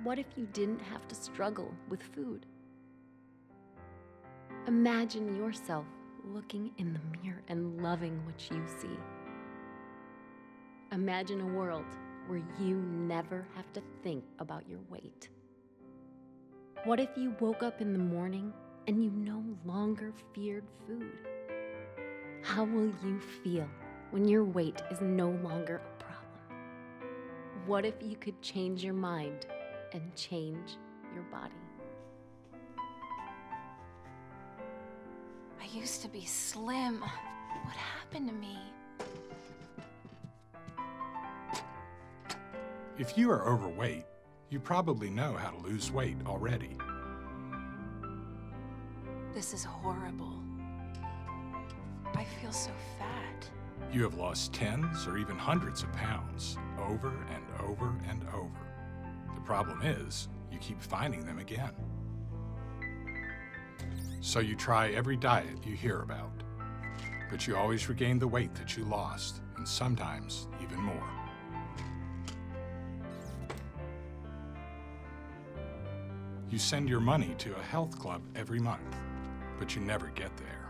What if you didn't have to struggle with food? Imagine yourself looking in the mirror and loving what you see. Imagine a world where you never have to think about your weight. What if you woke up in the morning and you no longer feared food? How will you feel when your weight is no longer a problem? What if you could change your mind and change your body? I used to be slim. What happened to me? If you are overweight, you probably know how to lose weight already. This is horrible. I feel so fat. You have lost tens or even hundreds of pounds over and over and over. The problem is, you keep finding them again. So you try every diet you hear about, but you always regain the weight that you lost, and sometimes even more. You send your money to a health club every month, but you never get there.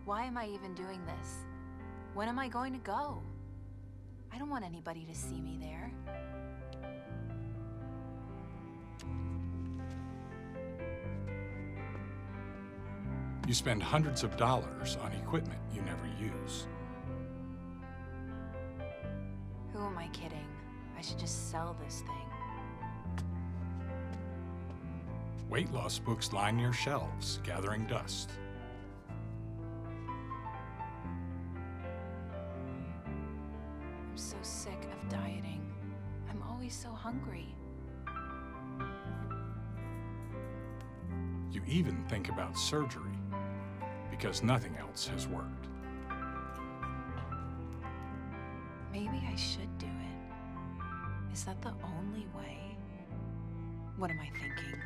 Why am I even doing this? When am I going to go? I don't want anybody to see me there. You spend hundreds of dollars on equipment you never use. Who am I kidding? I should just sell this thing. Weight loss books line your shelves, gathering dust. I'm so sick of dieting. I'm always so hungry. You even think about surgery, because nothing else has worked. Maybe I should do it. Is that the only way? What am I thinking?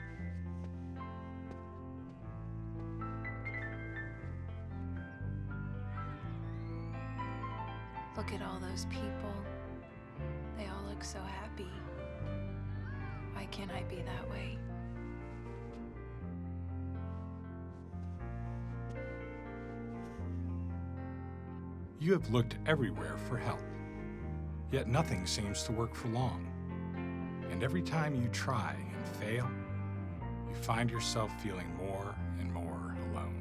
Look at all those people. They all look so happy. Why can't I be that way? You have looked everywhere for help, yet nothing seems to work for long. And every time you try and fail, you find yourself feeling more and more alone.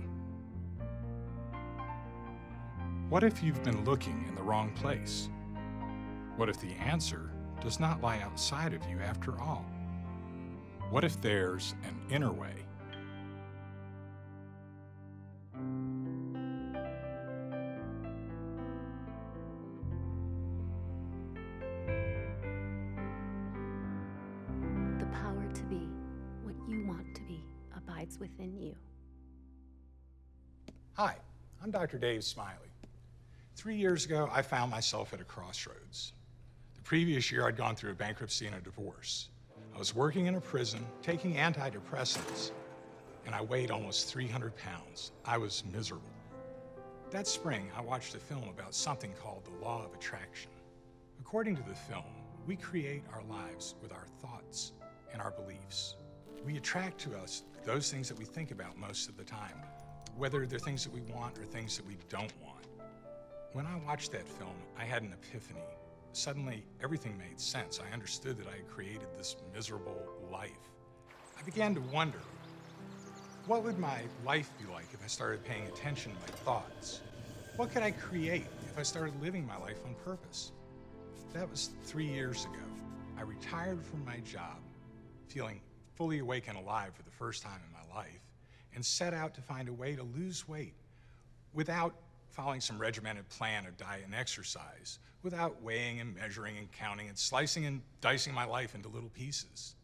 What if you've been looking in the wrong place? What if the answer does not lie outside of you after all? What if there's an inner way? The power to be what you want to be abides within you. Hi, I'm Dr. Dave Smiley. 3 years ago, I found myself at a crossroads. The previous year, I'd gone through a bankruptcy and a divorce. I was working in a prison, taking antidepressants, and I weighed almost 300 pounds. I was miserable. That spring, I watched a film about something called the law of attraction. According to the film, we create our lives with our thoughts and our beliefs. We attract to us those things that we think about most of the time, whether they're things that we want or things that we don't want. When I watched that film, I had an epiphany. Suddenly, everything made sense. I understood that I had created this miserable life. I began to wonder, what would my life be like if I started paying attention to my thoughts? What could I create if I started living my life on purpose? That was 3 years ago. I retired from my job, feeling fully awake and alive for the first time in my life, and set out to find a way to lose weight without following some regimented plan of diet and exercise, without weighing and measuring and counting and slicing and dicing my life into little pieces.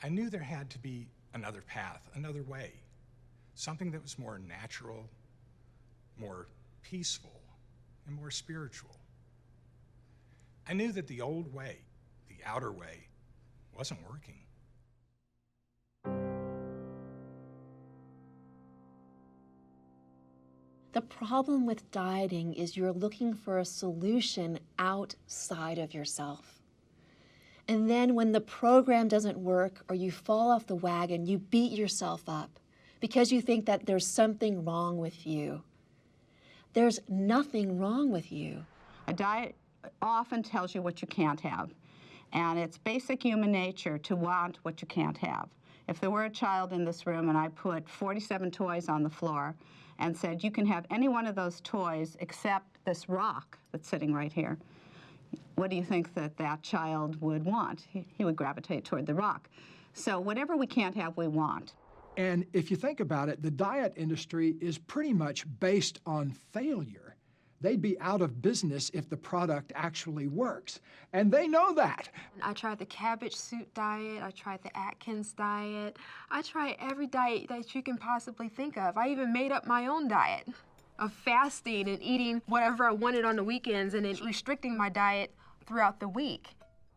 I knew there had to be another path, another way, something that was more natural, more peaceful, and more spiritual. I knew that the old way, the outer way, wasn't working. The problem with dieting is you're looking for a solution outside of yourself. And then when the program doesn't work or you fall off the wagon, you beat yourself up because you think that there's something wrong with you. There's nothing wrong with you. A diet often tells you what you can't have. And it's basic human nature to want what you can't have. If there were a child in this room and I put 47 toys on the floor and said, you can have any one of those toys except this rock that's sitting right here, what do you think that that child would want? He would gravitate toward the rock. So whatever we can't have, we want. And if you think about it, the diet industry is pretty much based on failure. They'd be out of business if the product actually works. And they know that. I tried the cabbage soup diet. I tried the Atkins diet. I tried every diet that you can possibly think of. I even made up my own diet of fasting and eating whatever I wanted on the weekends and then restricting my diet throughout the week.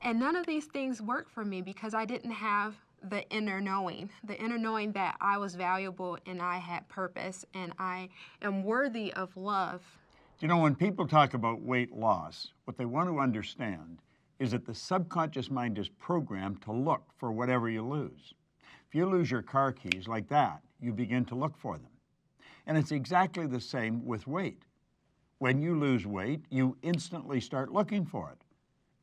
And none of these things worked for me because I didn't have the inner knowing that I was valuable and I had purpose and I am worthy of love. You know, when people talk about weight loss, what they want to understand is that the subconscious mind is programmed to look for whatever you lose. If you lose your car keys like that, you begin to look for them. And it's exactly the same with weight. When you lose weight, you instantly start looking for it.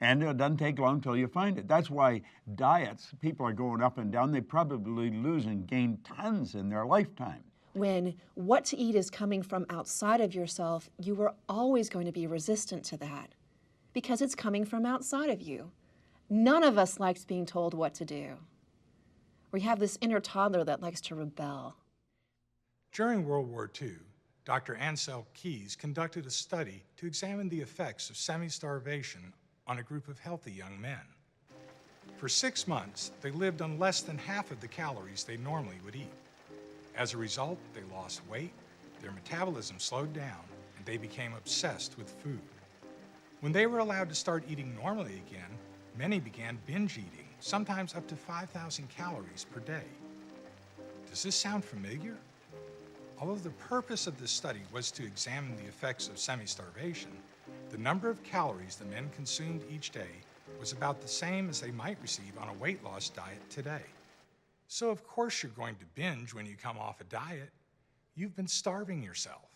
And it doesn't take long till you find it. That's why diets, people are going up and down. They probably lose and gain tons in their lifetime. When what to eat is coming from outside of yourself, you are always going to be resistant to that because it's coming from outside of you. None of us likes being told what to do. We have this inner toddler that likes to rebel. During World War II, Dr. Ansel Keys conducted a study to examine the effects of semi-starvation on a group of healthy young men. For 6 months, they lived on less than half of the calories they normally would eat. As a result, they lost weight, their metabolism slowed down, and they became obsessed with food. When they were allowed to start eating normally again, many began binge eating, sometimes up to 5,000 calories per day. Does this sound familiar? Although the purpose of this study was to examine the effects of semi-starvation, the number of calories the men consumed each day was about the same as they might receive on a weight loss diet today. So of course you're going to binge when you come off a diet. You've been starving yourself.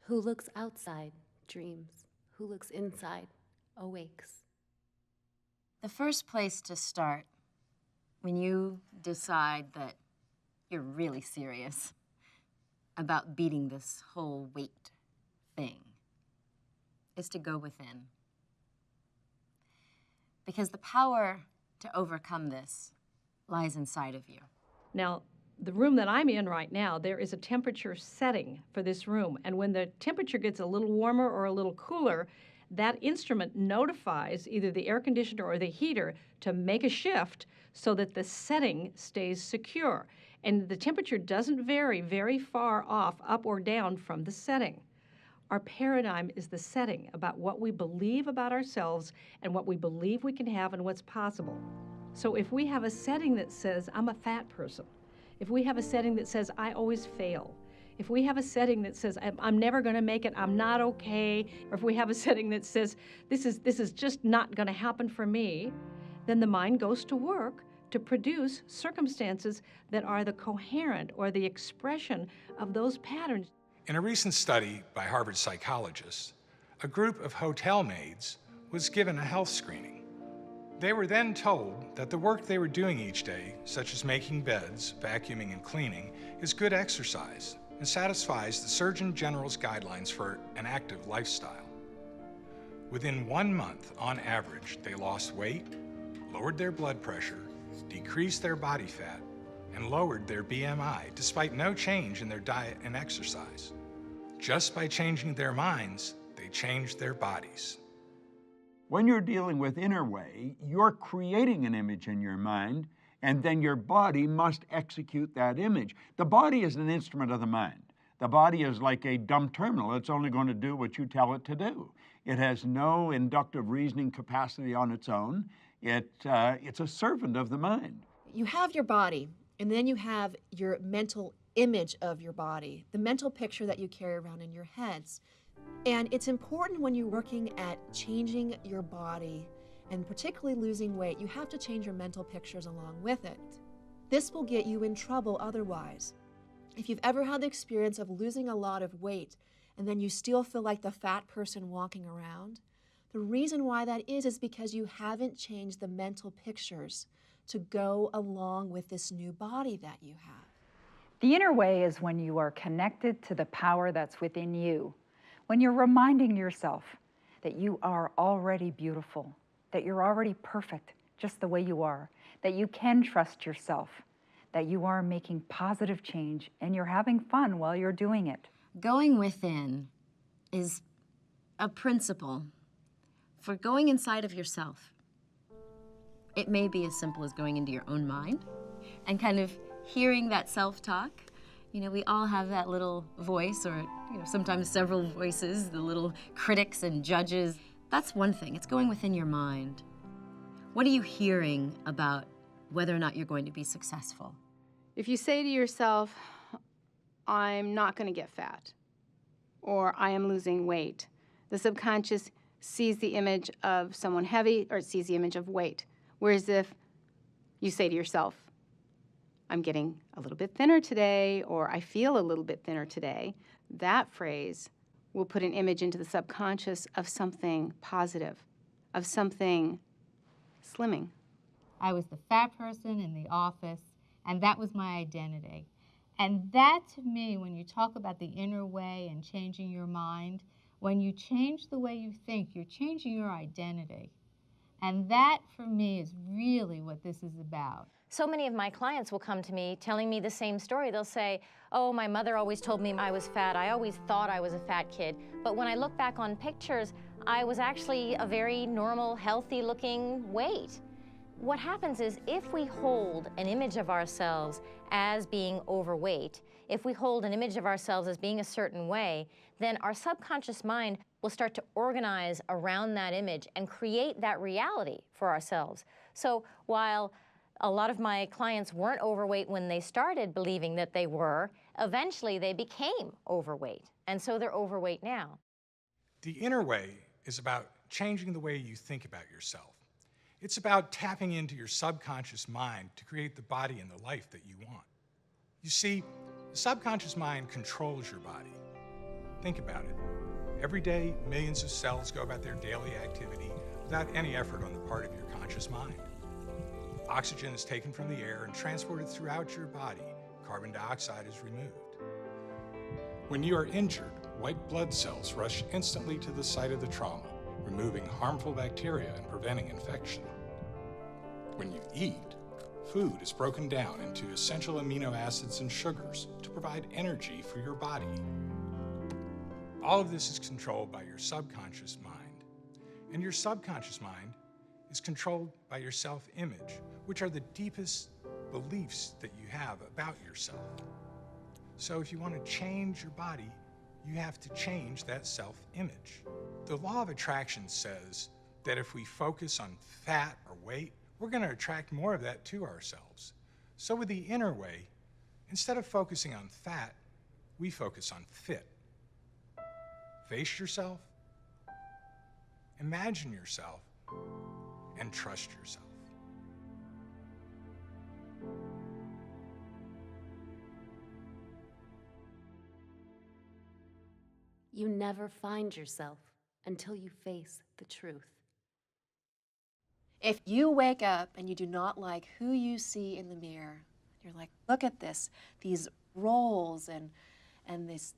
Who looks outside dreams. Who looks inside awakes. The first place to start when you decide that you're really serious about beating this whole weight thing is to go within. Because the power to overcome this lies inside of you. Now, the room that I'm in right now, there is a temperature setting for this room. And when the temperature gets a little warmer or a little cooler, that instrument notifies either the air conditioner or the heater to make a shift so that the setting stays secure. And the temperature doesn't vary very far off, up or down from the setting. Our paradigm is the setting about what we believe about ourselves and what we believe we can have and what's possible. So if we have a setting that says, I'm a fat person, if we have a setting that says, I always fail, if we have a setting that says, I'm never going to make it, I'm not okay, or if we have a setting that says, this is just not going to happen for me, then the mind goes to work to produce circumstances that are the coherent or the expression of those patterns. In a recent study by Harvard psychologists, a group of hotel maids was given a health screening. They were then told that the work they were doing each day, such as making beds, vacuuming, and cleaning, is good exercise and satisfies the Surgeon General's guidelines for an active lifestyle. Within 1 month, on average, they lost weight, lowered their blood pressure, decreased their body fat, and lowered their BMI, despite no change in their diet and exercise. Just by changing their minds, they changed their bodies. When you're dealing with inner way, you're creating an image in your mind, and then your body must execute that image. The body is an instrument of the mind. The body is like a dumb terminal. It's only going to do what you tell it to do. It has no inductive reasoning capacity on its own. It's a servant of the mind. You have your body, and then you have your mental image of your body, the mental picture that you carry around in your heads. And it's important when you're working at changing your body, and particularly losing weight, you have to change your mental pictures along with it. This will get you in trouble otherwise. If you've ever had the experience of losing a lot of weight and then you still feel like the fat person walking around, the reason why that is because you haven't changed the mental pictures to go along with this new body that you have. The inner way is when you are connected to the power that's within you, when you're reminding yourself that you are already beautiful, that you're already perfect just the way you are, that you can trust yourself, that you are making positive change and you're having fun while you're doing it. Going within is a principle for going inside of yourself. It may be as simple as going into your own mind and kind of hearing that self-talk. You know, we all have that little voice, or sometimes several voices, the little critics and judges. That's one thing. It's going within your mind. What are you hearing about whether or not you're going to be successful? If you say to yourself, I'm not going to get fat, or I am losing weight, the subconscious sees the image of someone heavy, or it sees the image of weight. Whereas if you say to yourself, I'm getting a little bit thinner today, or I feel a little bit thinner today, that phrase will put an image into the subconscious of something positive, of something slimming. I was the fat person in the office, and that was my identity. And that, to me, when you talk about the inner way and changing your mind, when you change the way you think, you're changing your identity. And that, for me, is really what this is about. So many of my clients will come to me telling me the same story. They'll say, oh, my mother always told me I was fat. I always thought I was a fat kid. But when I look back on pictures, I was actually a very normal, healthy-looking weight. What happens is if we hold an image of ourselves as being overweight, if we hold an image of ourselves as being a certain way, then our subconscious mind will start to organize around that image and create that reality for ourselves. So while a lot of my clients weren't overweight when they started believing that they were, eventually they became overweight, and so they're overweight now. The inner way is about changing the way you think about yourself. It's about tapping into your subconscious mind to create the body and the life that you want. You see, the subconscious mind controls your body. Think about it. Every day, millions of cells go about their daily activity without any effort on the part of your conscious mind. Oxygen is taken from the air and transported throughout your body. Carbon dioxide is removed. When you are injured, white blood cells rush instantly to the site of the trauma, removing harmful bacteria and preventing infection. When you eat, food is broken down into essential amino acids and sugars to provide energy for your body. All of this is controlled by your subconscious mind. And your subconscious mind is controlled by your self-image, which are the deepest beliefs that you have about yourself. So if you want to change your body, you have to change that self-image. The law of attraction says that if we focus on fat or weight, we're going to attract more of that to ourselves. So with the inner way, instead of focusing on fat, we focus on fit. Face yourself, imagine yourself, and trust yourself. You never find yourself until you face the truth. If you wake up and you do not like who you see in the mirror, you're like, look at this, these rolls and this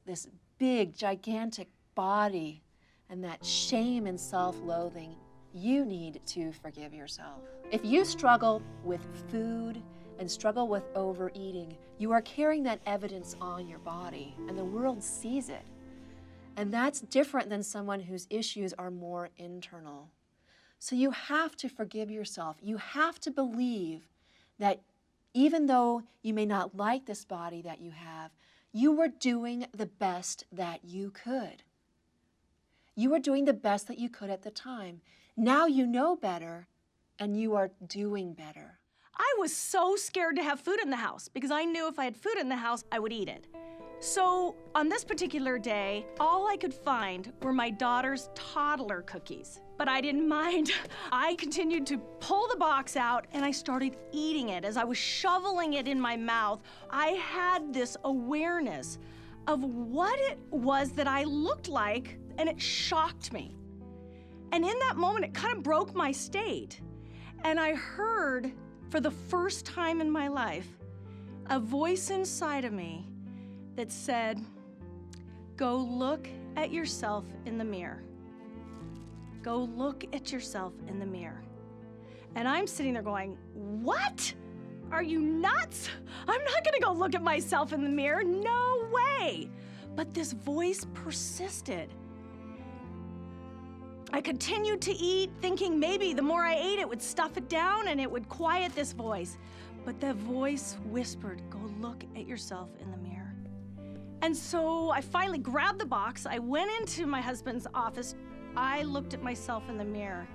big, gigantic body and that shame and self-loathing, you need to forgive yourself. If you struggle with food and struggle with overeating, you are carrying that evidence on your body and the world sees it. And that's different than someone whose issues are more internal. So you have to forgive yourself. You have to believe that even though you may not like this body that you have, you were doing the best that you could. You were doing the best that you could at the time. Now you know better, and you are doing better. I was so scared to have food in the house because I knew if I had food in the house, I would eat it. So on this particular day, all I could find were my daughter's toddler cookies. But I didn't mind. I continued to pull the box out and I started eating it. As I was shoveling it in my mouth, I had this awareness of what it was that I looked like, and it shocked me. And in that moment, it kind of broke my state. And I heard, for the first time in my life, a voice inside of me that said, go look at yourself in the mirror. Go look at yourself in the mirror. And I'm sitting there going, what? Are you nuts? I'm not gonna go look at myself in the mirror, no way. But this voice persisted. I continued to eat, thinking maybe the more I ate, it would stuff it down and it would quiet this voice. But the voice whispered, go look at yourself in the mirror. And so I finally grabbed the box. I went into my husband's office. I looked at myself in the mirror,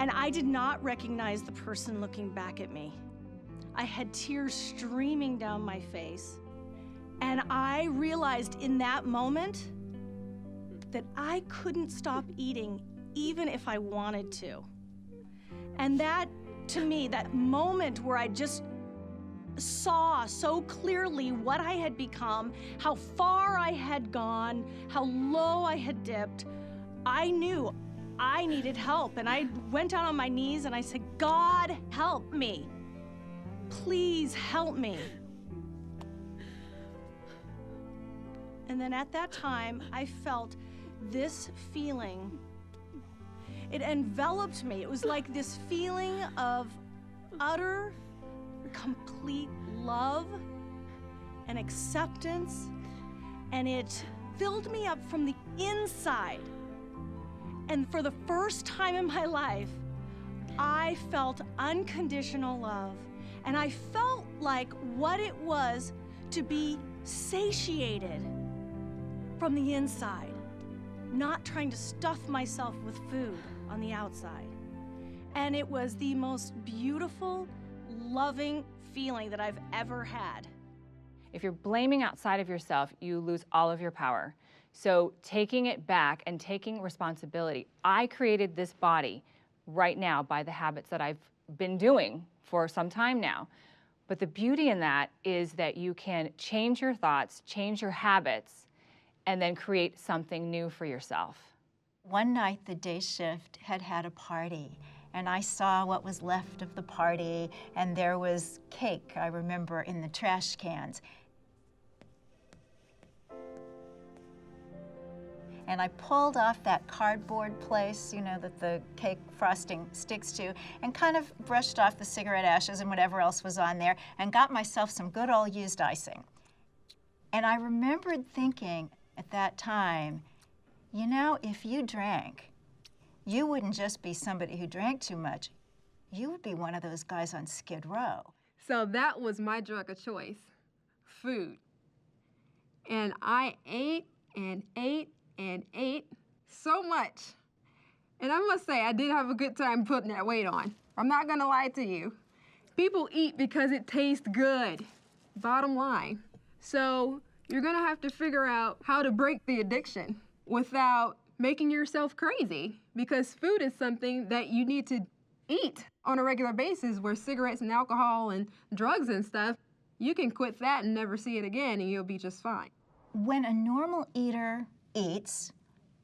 and I did not recognize the person looking back at me. I had tears streaming down my face, and I realized in that moment that I couldn't stop eating even if I wanted to. And that, to me, that moment where I just saw so clearly what I had become, how far I had gone, how low I had dipped, I knew I needed help. And I went down on my knees and I said, God, help me. Please help me. And then at that time, I felt this feeling. It enveloped me. It was like this feeling of utter, complete love and acceptance, and it filled me up from the inside. And for the first time in my life, I felt unconditional love, and I felt like what it was to be satiated from the inside, not trying to stuff myself with food on the outside. And it was the most beautiful, loving feeling that I've ever had. If you're blaming outside of yourself, you lose all of your power. So taking it back and taking responsibility. I created this body right now by the habits that I've been doing for some time now. But the beauty in that is that you can change your thoughts, change your habits, and then create something new for yourself. One night, the day shift had a party, and I saw what was left of the party, and there was cake, I remember, in the trash cans. And I pulled off that cardboard place, you know, that the cake frosting sticks to, and kind of brushed off the cigarette ashes and whatever else was on there, and got myself some good old used icing. And I remembered thinking at that time, you know, if you drank, you wouldn't just be somebody who drank too much. You would be one of those guys on Skid Row. So that was my drug of choice, food. And I ate and ate and ate so much. And I must say, I did have a good time putting that weight on. I'm not gonna lie to you. People eat because it tastes good, bottom line. So you're gonna have to figure out how to break the addiction without making yourself crazy, because food is something that you need to eat on a regular basis, where cigarettes and alcohol and drugs and stuff, you can quit that and never see it again and you'll be just fine. When a normal eater eats,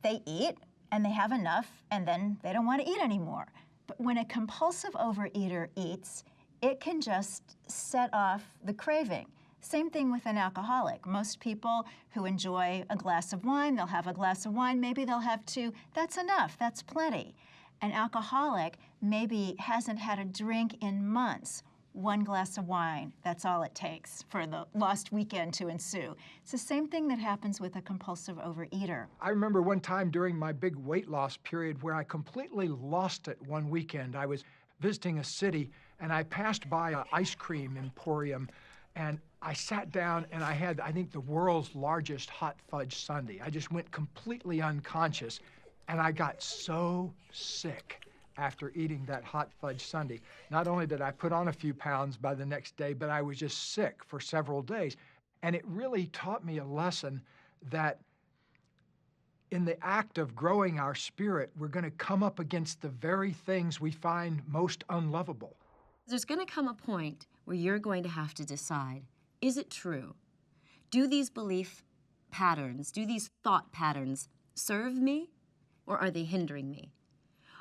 they eat and they have enough and then they don't want to eat anymore. But when a compulsive overeater eats, it can just set off the craving. Same thing with an alcoholic. Most people who enjoy a glass of wine, they'll have a glass of wine, maybe they'll have two. That's enough, that's plenty. An alcoholic maybe hasn't had a drink in months. One glass of wine, that's all it takes for the lost weekend to ensue. It's the same thing that happens with a compulsive overeater. I remember one time during my big weight loss period where I completely lost it one weekend. I was visiting a city and I passed by an ice cream emporium, and I sat down and I had, I think, the world's largest hot fudge sundae. I just went completely unconscious and I got so sick. after eating that hot fudge sundae. Not only did I put on a few pounds by the next day, but I was just sick for several days. And it really taught me a lesson that in the act of growing our spirit, we're going to come up against the very things we find most unlovable. There's going to come a point where you're going to have to decide, is it true? Do these belief patterns, do these thought patterns serve me, or are they hindering me?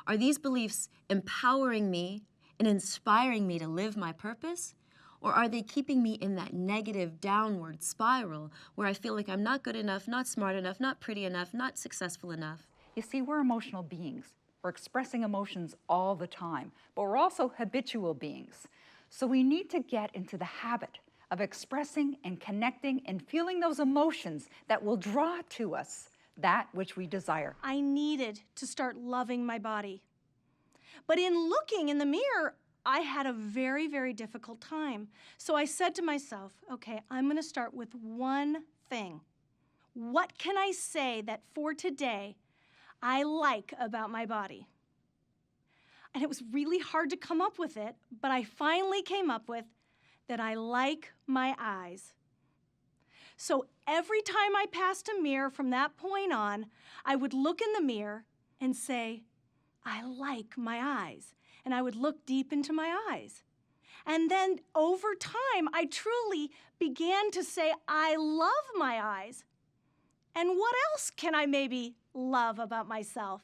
Are these beliefs empowering me and inspiring me to live my purpose? Or are they keeping me in that negative downward spiral where I feel like I'm not good enough, not smart enough, not pretty enough, not successful enough? You see, we're emotional beings. We're expressing emotions all the time, but we're also habitual beings. So we need to get into the habit of expressing and connecting and feeling those emotions that will draw to us that which we desire. I needed to start loving my body. But in looking in the mirror, I had a very, very difficult time. So I said to myself, okay, I'm going to start with one thing. What can I say that for today I like about my body? And it was really hard to come up with it, but I finally came up with that I like my eyes. So every time I passed a mirror from that point on, I would look in the mirror and say, I like my eyes. And I would look deep into my eyes. And then over time, I truly began to say, I love my eyes. And what else can I maybe love about myself?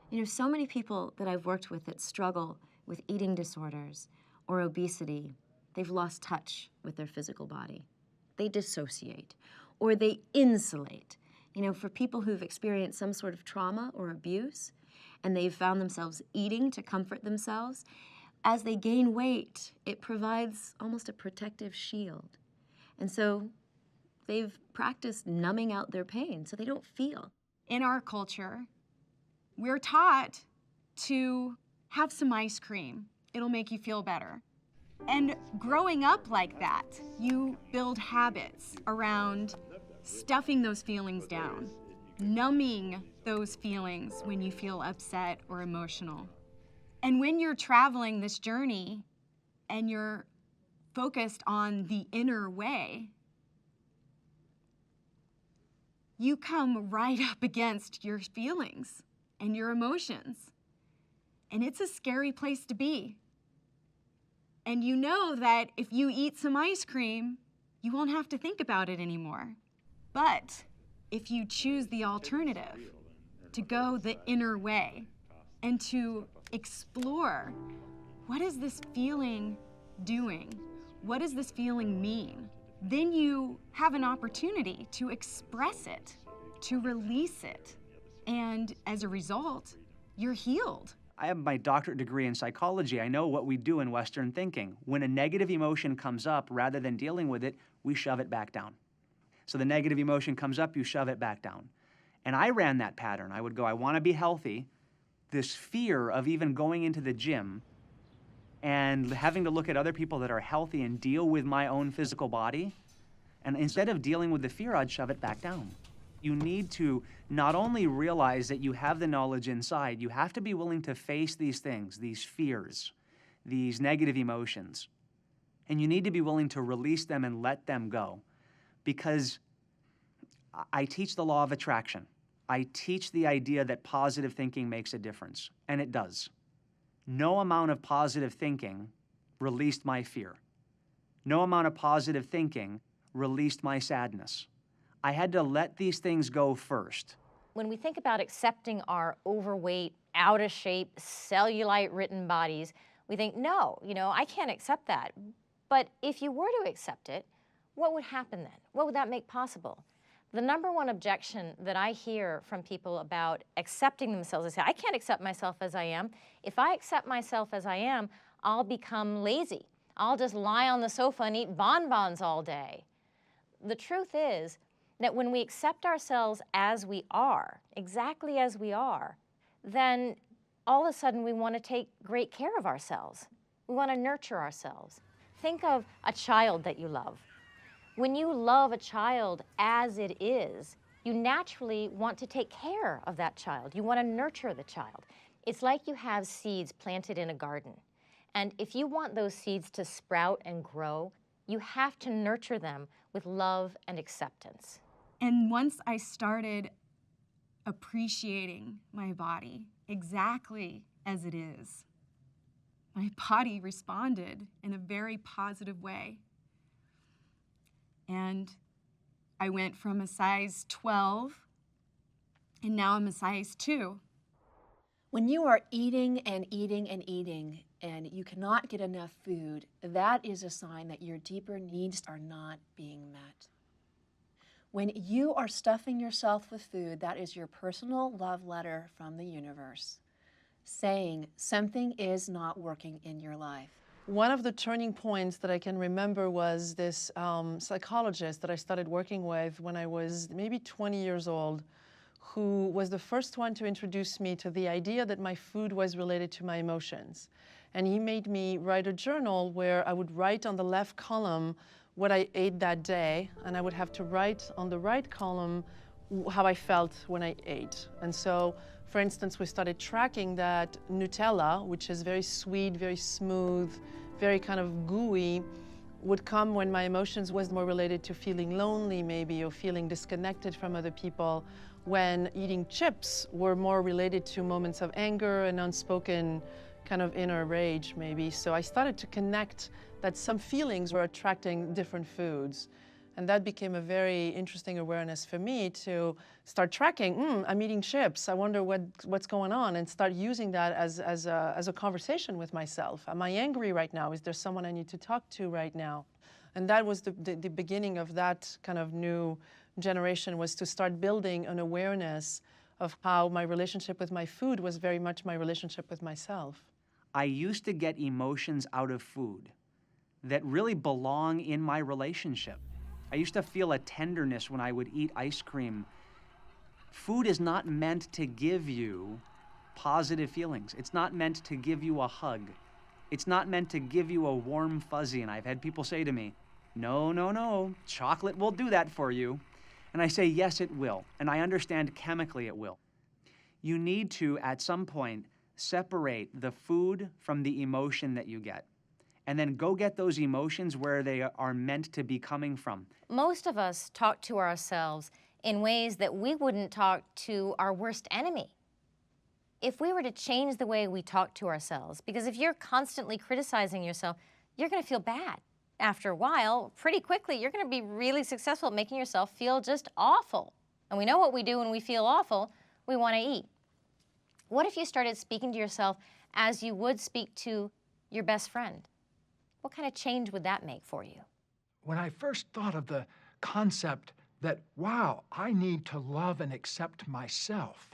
You know, so many people that I've worked with that struggle with eating disorders or obesity, they've lost touch with their physical body. They dissociate or they insulate. You know, for people who've experienced some sort of trauma or abuse, and they've found themselves eating to comfort themselves, as they gain weight, it provides almost a protective shield. And so they've practiced numbing out their pain so they don't feel. In our culture, we're taught to have some ice cream. It'll make you feel better. And growing up like that, you build habits around stuffing those feelings down, numbing those feelings when you feel upset or emotional. And when you're traveling this journey and you're focused on the inner way, you come right up against your feelings and your emotions. And it's a scary place to be. And you know that if you eat some ice cream, you won't have to think about it anymore. But if you choose the alternative, to go the inner way and to explore, what is this feeling doing? What does this feeling mean? Then you have an opportunity to express it, to release it. And as a result, you're healed. I have my doctorate degree in psychology. I know what we do in Western thinking. When a negative emotion comes up, rather than dealing with it, we shove it back down. So the negative emotion comes up, you shove it back down. And I ran that pattern. I would go, I want to be healthy. This fear of even going into the gym and having to look at other people that are healthy and deal with my own physical body. And instead of dealing with the fear, I'd shove it back down. You need to not only realize that you have the knowledge inside, you have to be willing to face these things, these fears, these negative emotions. And you need to be willing to release them and let them go. Because I teach the law of attraction. I teach the idea that positive thinking makes a difference, and it does. No amount of positive thinking released my fear. No amount of positive thinking released my sadness. I had to let these things go first. When we think about accepting our overweight, out of shape, cellulite-ridden bodies, we think, no, I can't accept that. But if you were to accept it, what would happen then? What would that make possible? The number one objection that I hear from people about accepting themselves, they say, I can't accept myself as I am. If I accept myself as I am, I'll become lazy. I'll just lie on the sofa and eat bonbons all day. The truth is that when we accept ourselves as we are, exactly as we are, then all of a sudden we want to take great care of ourselves. We want to nurture ourselves. Think of a child that you love. When you love a child as it is, you naturally want to take care of that child. You want to nurture the child. It's like you have seeds planted in a garden. And if you want those seeds to sprout and grow, you have to nurture them with love and acceptance. And once I started appreciating my body exactly as it is, my body responded in a very positive way. And I went from a size 12, and now I'm a size 2. When you are eating and eating and eating, and you cannot get enough food, that is a sign that your deeper needs are not being met. When you are stuffing yourself with food, that is your personal love letter from the universe, saying something is not working in your life. One of the turning points that I can remember was this psychologist that I started working with when I was maybe 20 years old, who was the first one to introduce me to the idea that my food was related to my emotions. And he made me write a journal where I would write on the left column what I ate that day, and I would have to write on the right column how I felt when I ate. And so, for instance, we started tracking that Nutella, which is very sweet, very smooth, very kind of gooey, would come when my emotions was more related to feeling lonely maybe, or feeling disconnected from other people, when eating chips were more related to moments of anger and unspoken kind of inner rage maybe. So I started to connect that some feelings were attracting different foods. And that became a very interesting awareness for me to start tracking, I'm eating chips, I wonder what's going on, and start using that as a conversation with myself. Am I angry right now? Is there someone I need to talk to right now? And that was the beginning of that kind of new generation, was to start building an awareness of how my relationship with my food was very much my relationship with myself. I used to get emotions out of food that really belong in my relationship. I used to feel a tenderness when I would eat ice cream. Food is not meant to give you positive feelings. It's not meant to give you a hug. It's not meant to give you a warm fuzzy. And I've had people say to me, no, no, no, chocolate will do that for you. And I say, yes, it will. And I understand chemically it will. You need to, at some point, separate the food from the emotion that you get. And then go get those emotions where they are meant to be coming from. Most of us talk to ourselves in ways that we wouldn't talk to our worst enemy. If we were to change the way we talk to ourselves, because if you're constantly criticizing yourself, you're going to feel bad. After a while, pretty quickly, you're going to be really successful at making yourself feel just awful. And we know what we do when we feel awful. We want to eat. What if you started speaking to yourself as you would speak to your best friend? What kind of change would that make for you? When I first thought of the concept that, wow, I need to love and accept myself,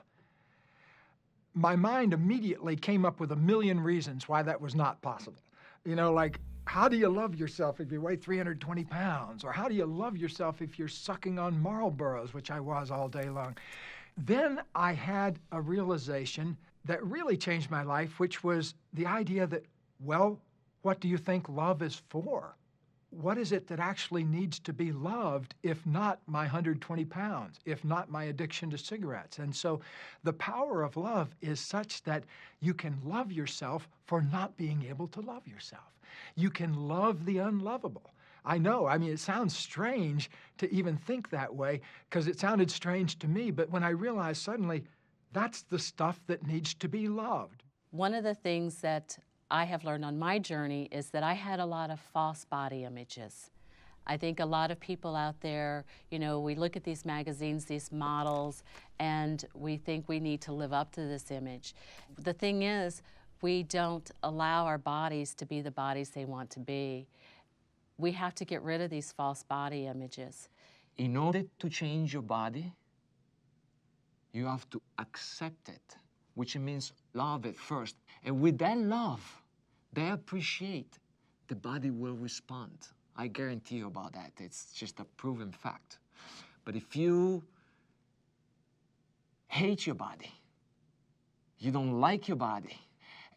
my mind immediately came up with a million reasons why that was not possible. You know, like, how do you love yourself if you weigh 320 pounds? Or how do you love yourself if you're sucking on Marlboros, which I was all day long? Then I had a realization that really changed my life, which was the idea that, well, what do you think love is for? What is it that actually needs to be loved, if not my 120 pounds, if not my addiction to cigarettes? And so the power of love is such that you can love yourself for not being able to love yourself. You can love the unlovable. I know, I mean, it sounds strange to even think that way, because it sounded strange to me, but when I realized suddenly, that's the stuff that needs to be loved. One of the things that I have learned on my journey is that I had a lot of false body images. I think a lot of people out there, you know, we look at these magazines, these models, and we think we need to live up to this image. The thing is, we don't allow our bodies to be the bodies they want to be. We have to get rid of these false body images. In order to change your body, you have to accept it, which means love it first. And with that love, they appreciate, the body will respond. I guarantee you about that. It's just a proven fact. But if you hate your body, you don't like your body,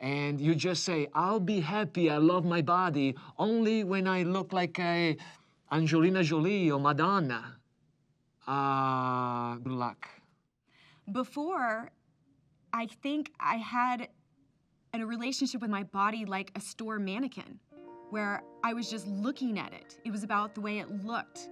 and you just say, I'll be happy, I love my body, only when I look like a Angelina Jolie or Madonna, good luck. Before, I think I had a relationship with my body like a store mannequin, where I was just looking at it. It was about the way it looked.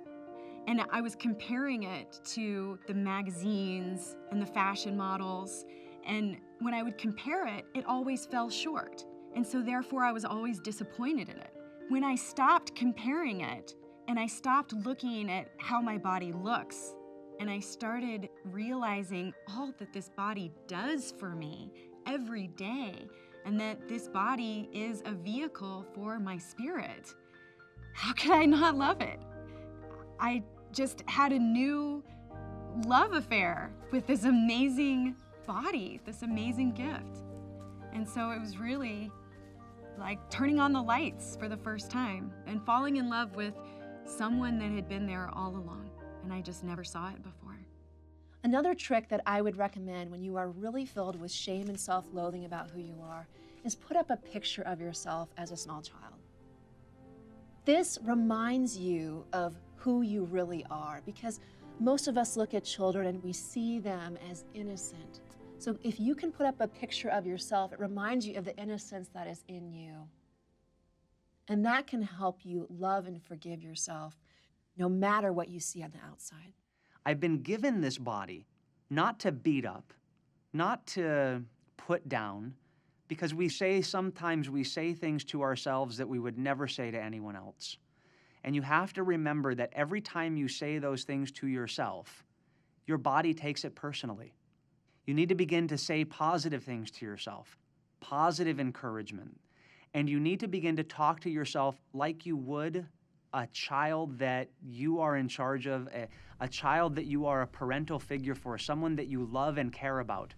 And I was comparing it to the magazines and the fashion models. And when I would compare it, it always fell short. And so therefore I was always disappointed in it. When I stopped comparing it and I stopped looking at how my body looks, and I started realizing all that this body does for me every day, and that this body is a vehicle for my spirit, how could I not love it? I just had a new love affair with this amazing body, this amazing gift. And so it was really like turning on the lights for the first time and falling in love with someone that had been there all along, and I just never saw it before. Another trick that I would recommend when you are really filled with shame and self-loathing about who you are is put up a picture of yourself as a small child. This reminds you of who you really are, because most of us look at children and we see them as innocent. So if you can put up a picture of yourself, it reminds you of the innocence that is in you. And that can help you love and forgive yourself, no matter what you see on the outside. I've been given this body not to beat up, not to put down, because sometimes we say things to ourselves that we would never say to anyone else. And you have to remember that every time you say those things to yourself, your body takes it personally. You need to begin to say positive things to yourself, positive encouragement. And you need to begin to talk to yourself like you would a child that you are in charge of, a child that you are a parental figure for, someone that you love and care about.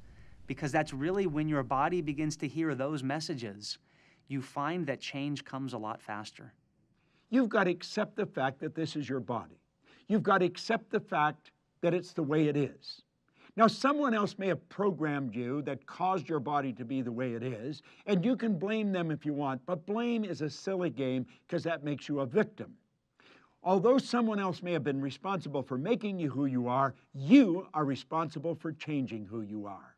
Because that's really when your body begins to hear those messages, you find that change comes a lot faster. You've got to accept the fact that this is your body. You've got to accept the fact that it's the way it is. Now, someone else may have programmed you that caused your body to be the way it is, and you can blame them if you want, but blame is a silly game because that makes you a victim. Although someone else may have been responsible for making you who you are responsible for changing who you are.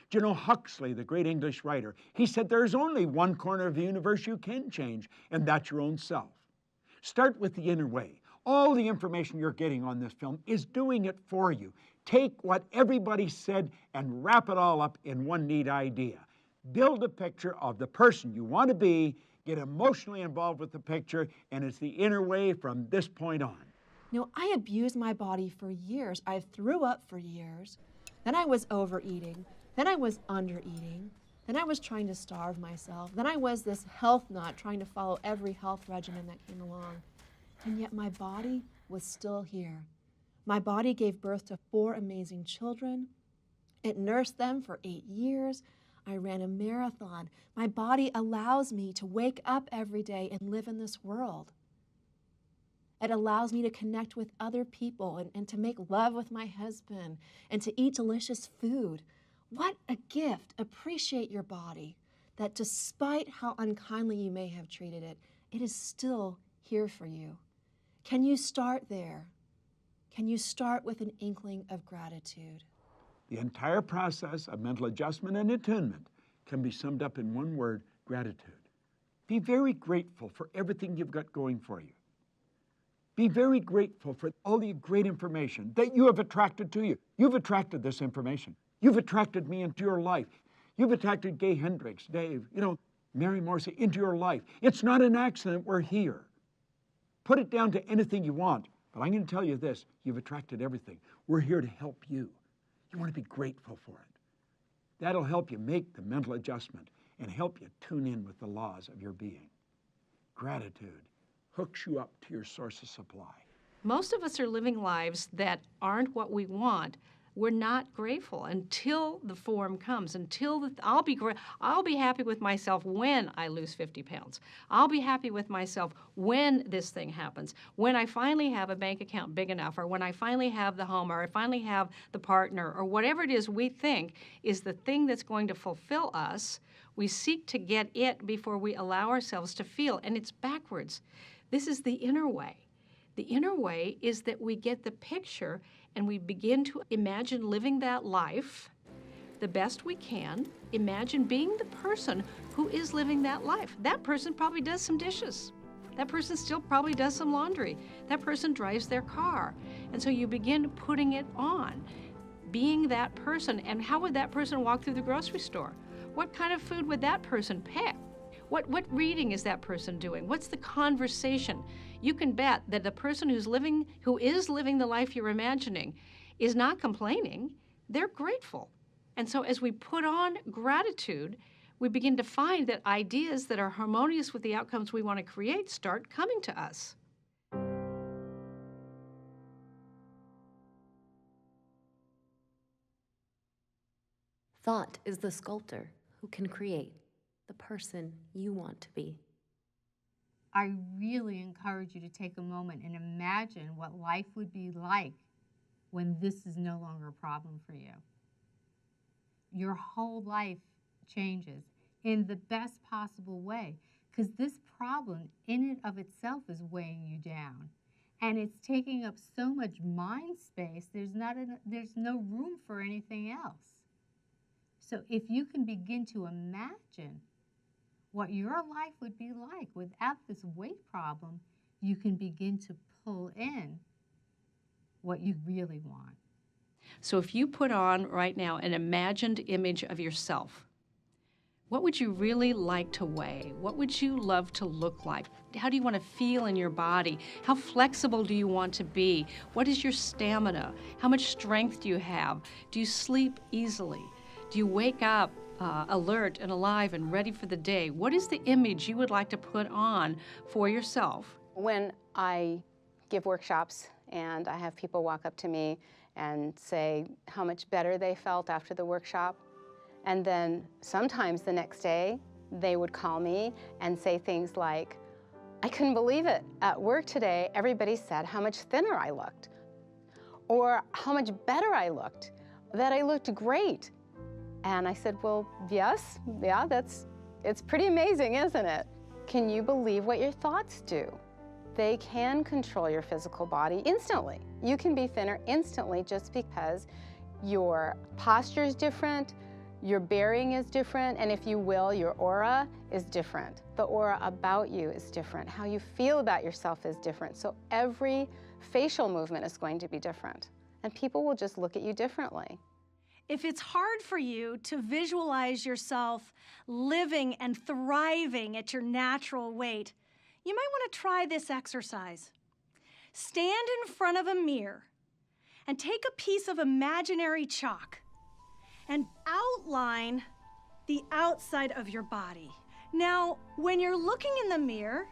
Do you know Huxley, the great English writer, he said there's only one corner of the universe you can change, and that's your own self. Start with the inner way. All the information you're getting on this film is doing it for you. Take what everybody said and wrap it all up in one neat idea. Build a picture of the person you want to be, get emotionally involved with the picture, and it's the inner way from this point on. You know, I abused my body for years. I threw up for years. Then I was overeating. Then I was undereating. Then I was trying to starve myself. Then I was this health nut trying to follow every health regimen that came along. And yet my body was still here. My body gave birth to 4 amazing children. It nursed them for 8 years. I ran a marathon. My body allows me to wake up every day and live in this world. It allows me to connect with other people and to make love with my husband and to eat delicious food. What a gift. Appreciate your body, that despite how unkindly you may have treated it, it is still here for you. Can you start there? Can you start with an inkling of gratitude? The entire process of mental adjustment and attunement can be summed up in one word: gratitude. Be very grateful for everything you've got going for you. Be very grateful for all the great information that you have attracted to you. You've attracted this information. You've attracted me into your life. You've attracted Gay Hendricks, Dave, Mary Morrissey into your life. It's not an accident we're here. Put it down to anything you want, but I'm going to tell you this: you've attracted everything. We're here to help you. You want to be grateful for it. That'll help you make the mental adjustment and help you tune in with the laws of your being. Gratitude hooks you up to your source of supply. Most of us are living lives that aren't what we want. We're not grateful until the form comes, I'll be happy with myself when I lose 50 pounds. I'll be happy with myself when this thing happens, when I finally have a bank account big enough, or when I finally have the home, or I finally have the partner, or whatever it is we think is the thing that's going to fulfill us. We seek to get it before we allow ourselves to feel, and it's backwards. This is the inner way. The inner way is that we get the picture and we begin to imagine living that life the best we can, imagine being the person who is living that life. That person probably does some dishes. That person still probably does some laundry. That person drives their car. And so you begin putting it on, being that person. And how would that person walk through the grocery store? What kind of food would that person pick? What reading is that person doing? What's the conversation? You can bet that the person who is living the life you're imagining is not complaining. They're grateful. And so as we put on gratitude, we begin to find that ideas that are harmonious with the outcomes we want to create start coming to us. Thought is the sculptor who can create the person you want to be. I really encourage you to take a moment and imagine what life would be like when this is no longer a problem for you. Your whole life changes in the best possible way, because this problem in and of itself is weighing you down. And it's taking up so much mind space, there's no room for anything else. So if you can begin to imagine what your life would be like without this weight problem, you can begin to pull in what you really want. So if you put on right now an imagined image of yourself, what would you really like to weigh? What would you love to look like? How do you want to feel in your body? How flexible do you want to be? What is your stamina? How much strength do you have? Do you sleep easily? Do you wake up alert and alive and ready for the day? What is the image you would like to put on for yourself? When I give workshops and I have people walk up to me and say how much better they felt after the workshop, and then sometimes the next day they would call me and say things like, I couldn't believe it. At work today, everybody said how much thinner I looked, or how much better I looked, that I looked great. And I said, well, yes, yeah, it's pretty amazing, isn't it? Can you believe what your thoughts do? They can control your physical body instantly. You can be thinner instantly just because your posture is different, your bearing is different, and if you will, your aura is different. The aura about you is different. How you feel about yourself is different. So every facial movement is going to be different, and people will just look at you differently. If it's hard for you to visualize yourself living and thriving at your natural weight, you might want to try this exercise. Stand in front of a mirror and take a piece of imaginary chalk and outline the outside of your body. Now, when you're looking in the mirror,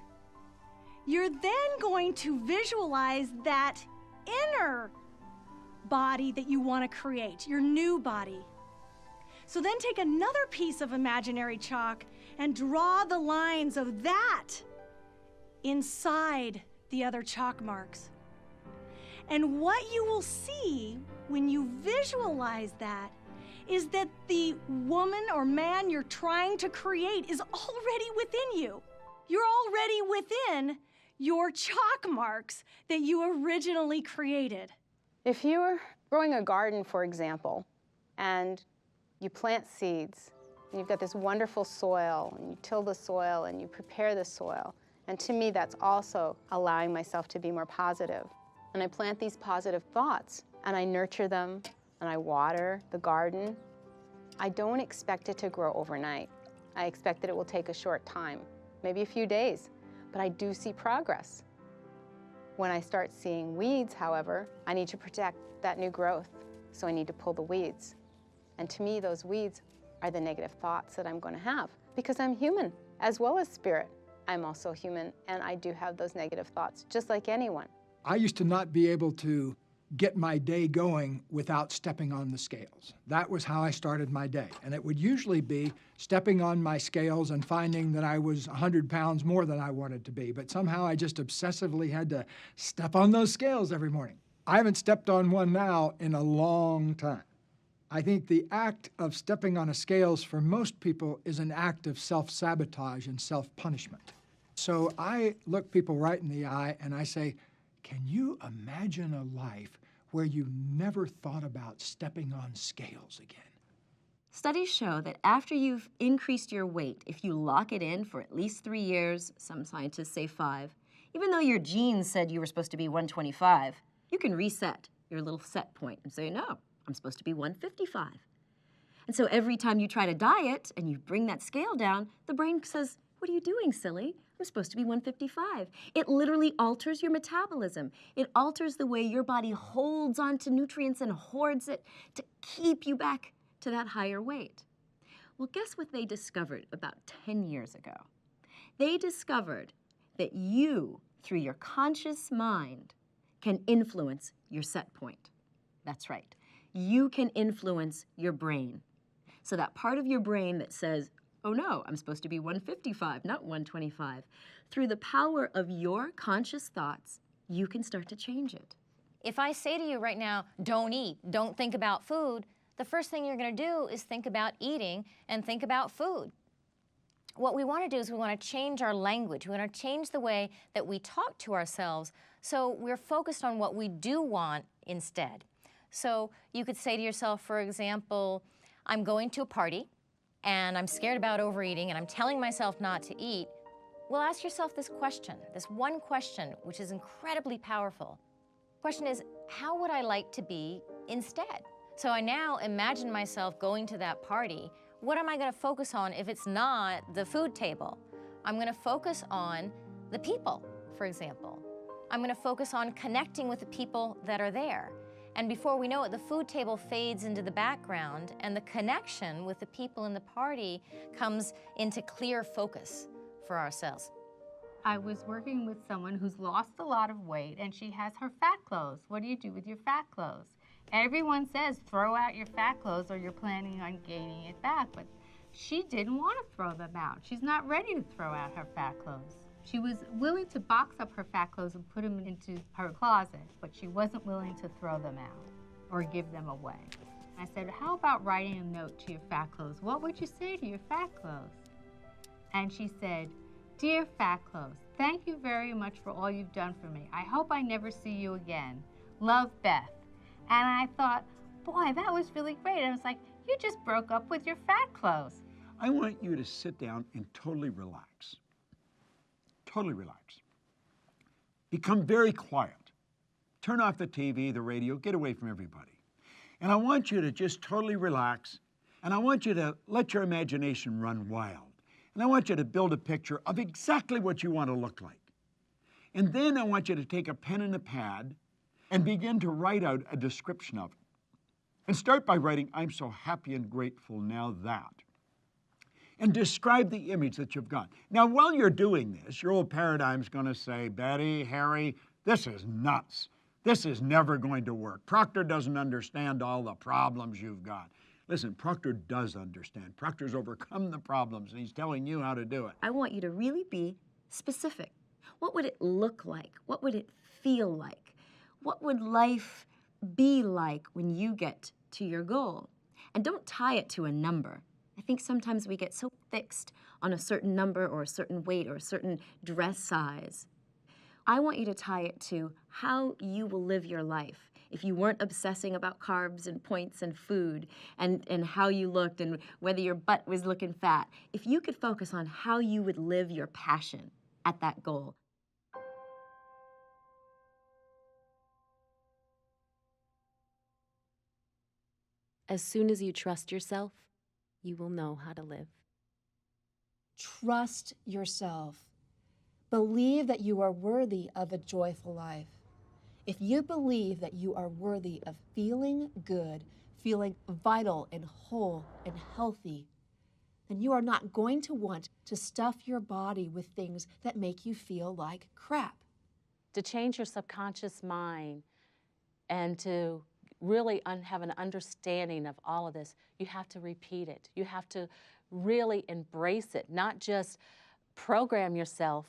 you're then going to visualize that inner body that you want to create, your new body. So then take another piece of imaginary chalk and draw the lines of that inside the other chalk marks. And what you will see when you visualize that is that the woman or man you're trying to create is already within you. You're already within your chalk marks that you originally created. If you're growing a garden, for example, and you plant seeds, and you've got this wonderful soil, and you till the soil, and you prepare the soil, and to me that's also allowing myself to be more positive. And I plant these positive thoughts, and I nurture them, and I water the garden. I don't expect it to grow overnight. I expect that it will take a short time, maybe a few days, but I do see progress. When I start seeing weeds, however, I need to protect that new growth, so I need to pull the weeds. And to me, those weeds are the negative thoughts that I'm going to have, because I'm human as well as spirit. I'm also human, and I do have those negative thoughts, just like anyone. I used to not be able to get my day going without stepping on the scales. That was how I started my day. And it would usually be stepping on my scales and finding that I was 100 pounds more than I wanted to be. But somehow I just obsessively had to step on those scales every morning. I haven't stepped on one now in a long time. I think the act of stepping on a scales for most people is an act of self-sabotage and self-punishment. So I look people right in the eye and I say, can you imagine a life where you never thought about stepping on scales again? Studies show that after you've increased your weight, if you lock it in for at least 3 years, some scientists say 5, even though your genes said you were supposed to be 125, you can reset your little set point and say, no, I'm supposed to be 155. And so every time you try to diet and you bring that scale down, the brain says, what are you doing, silly? I'm supposed to be 155. It literally alters your metabolism. It alters the way your body holds onto nutrients and hoards it to keep you back to that higher weight. Well, guess what they discovered about 10 years ago? They discovered that you, through your conscious mind, can influence your set point. That's right. You can influence your brain. So that part of your brain that says, oh no, I'm supposed to be 155, not 125. Through the power of your conscious thoughts, you can start to change it. If I say to you right now, don't eat, don't think about food, the first thing you're going to do is think about eating and think about food. What we want to do is we want to change our language. We want to change the way that we talk to ourselves so we're focused on what we do want instead. So you could say to yourself, for example, I'm going to a party and I'm scared about overeating and I'm telling myself not to eat. Well, ask yourself this question, this one question, which is incredibly powerful. The question is, how would I like to be instead? So I now imagine myself going to that party. What am I going to focus on if it's not the food table? I'm going to focus on the people, for example. I'm going to focus on connecting with the people that are there. And before we know it, the food table fades into the background and the connection with the people in the party comes into clear focus for ourselves. I was working with someone who's lost a lot of weight and she has her fat clothes. What do you do with your fat clothes? Everyone says throw out your fat clothes or you're planning on gaining it back, but she didn't want to throw them out. She's not ready to throw out her fat clothes. She was willing to box up her fat clothes and put them into her closet, but she wasn't willing to throw them out or give them away. I said, how about writing a note to your fat clothes? What would you say to your fat clothes? And she said, dear fat clothes, thank you very much for all you've done for me. I hope I never see you again. Love, Beth. And I thought, boy, that was really great. And I was like, you just broke up with your fat clothes. I want you to sit down and totally relax. Totally relax. Become very quiet. Turn off the TV, the radio, get away from everybody. And I want you to just totally relax, and I want you to let your imagination run wild. And I want you to build a picture of exactly what you want to look like. And then I want you to take a pen and a pad and begin to write out a description of it. And start by writing, I'm so happy and grateful now that. And describe the image that you've got. Now, while you're doing this, your old paradigm's going to say, Betty, Harry, this is nuts. This is never going to work. Proctor doesn't understand all the problems you've got. Listen, Proctor does understand. Proctor's overcome the problems, and he's telling you how to do it. I want you to really be specific. What would it look like? What would it feel like? What would life be like when you get to your goal? And don't tie it to a number. I think sometimes we get so fixed on a certain number or a certain weight or a certain dress size. I want you to tie it to how you will live your life. If you weren't obsessing about carbs and points and food and how you looked and whether your butt was looking fat, if you could focus on how you would live your passion at that goal. As soon as you trust yourself, you will know how to live. Trust yourself. Believe that you are worthy of a joyful life. If you believe that you are worthy of feeling good, feeling vital and whole and healthy, then you are not going to want to stuff your body with things that make you feel like crap. To change your subconscious mind and to really have an understanding of all of this, you have to repeat it. You have to really embrace it, not just program yourself,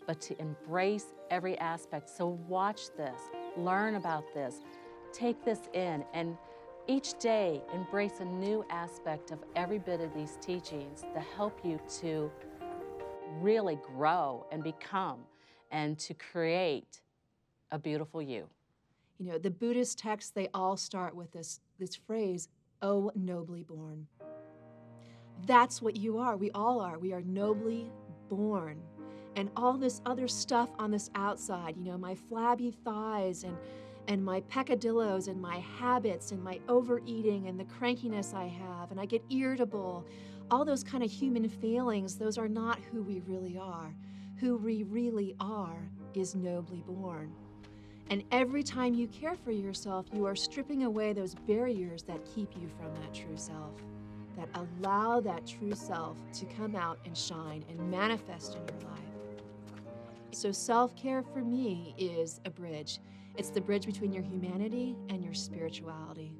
but to embrace every aspect. So watch this, learn about this, take this in, and each day embrace a new aspect of every bit of these teachings to help you to really grow and become and to create a beautiful you. You know, the Buddhist texts, they all start with this phrase, "O nobly born." That's what you are. We all are. We are nobly born. And all this other stuff on this outside, my flabby thighs and my peccadillos and my habits and my overeating and the crankiness I have, and I get irritable, all those kind of human failings, those are not who we really are. Who we really are is nobly born. And every time you care for yourself, you are stripping away those barriers that keep you from that true self, that allow that true self to come out and shine and manifest in your life. So self-care for me is a bridge. It's the bridge between your humanity and your spirituality.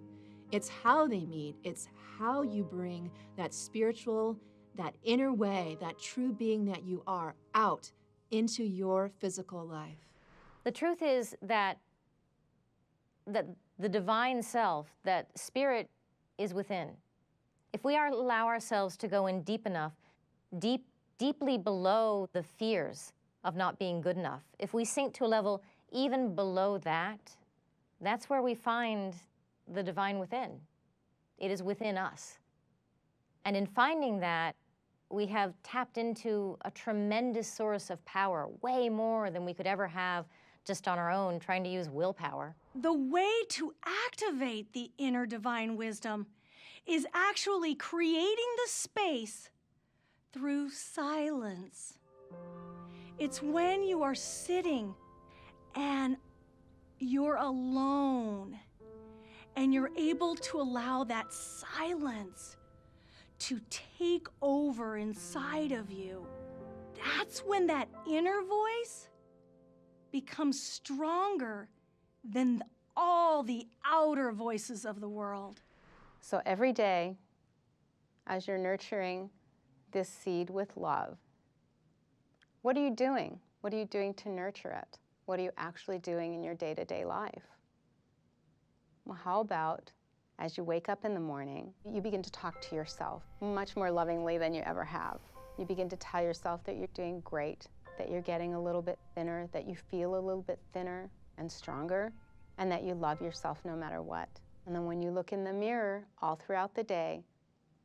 It's how they meet. It's how you bring that spiritual, that inner way, that true being that you are out into your physical life. The truth is that the divine self, that spirit is within. If we allow ourselves to go in deep enough, deeply below the fears of not being good enough, if we sink to a level even below that, that's where we find the divine within. It is within us. And in finding that, we have tapped into a tremendous source of power, way more than we could ever have just on our own, trying to use willpower. The way to activate the inner divine wisdom is actually creating the space through silence. It's when you are sitting and you're alone and you're able to allow that silence to take over inside of you. That's when that inner voice becomes stronger than all the outer voices of the world. So every day, as you're nurturing this seed with love, what are you doing? What are you doing to nurture it? What are you actually doing in your day-to-day life? Well, how about as you wake up in the morning, you begin to talk to yourself much more lovingly than you ever have. You begin to tell yourself that you're doing great, that you're getting a little bit thinner, that you feel a little bit thinner and stronger, and that you love yourself no matter what. And then when you look in the mirror all throughout the day,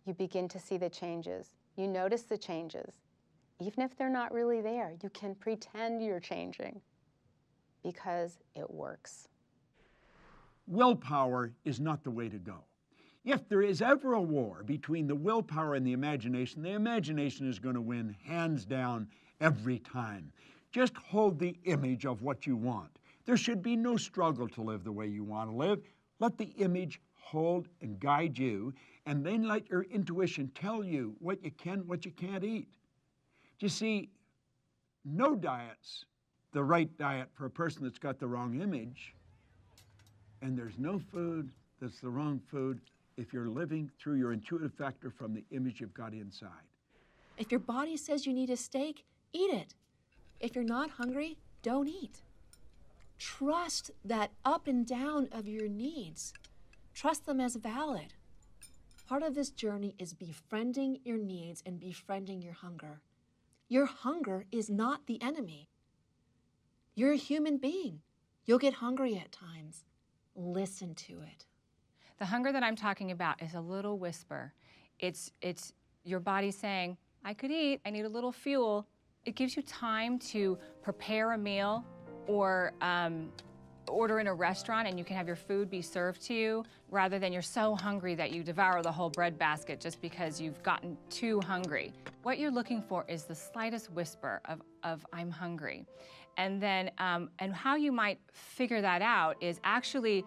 you begin to see the changes. You notice the changes. Even if they're not really there, you can pretend you're changing because it works. Willpower is not the way to go. If there is ever a war between the willpower and the imagination is going to win hands down every time. Just hold the image of what you want. There should be no struggle to live the way you want to live. Let the image hold and guide you, and then let your intuition tell you what you can, what you can't eat. You see, no diet's the right diet for a person that's got the wrong image, and there's no food that's the wrong food if you're living through your intuitive factor from the image you've got inside. If your body says you need a steak, eat it. If you're not hungry, don't eat. Trust that up and down of your needs. Trust them as valid. Part of this journey is befriending your needs and befriending your hunger. Your hunger is not the enemy. You're a human being. You'll get hungry at times. Listen to it. The hunger that I'm talking about is a little whisper. It's your body saying, I could eat, I need a little fuel. It gives you time to prepare a meal or order in a restaurant and you can have your food be served to you rather than you're so hungry that you devour the whole bread basket just because you've gotten too hungry. What you're looking for is the slightest whisper of I'm hungry. And then, and how you might figure that out is actually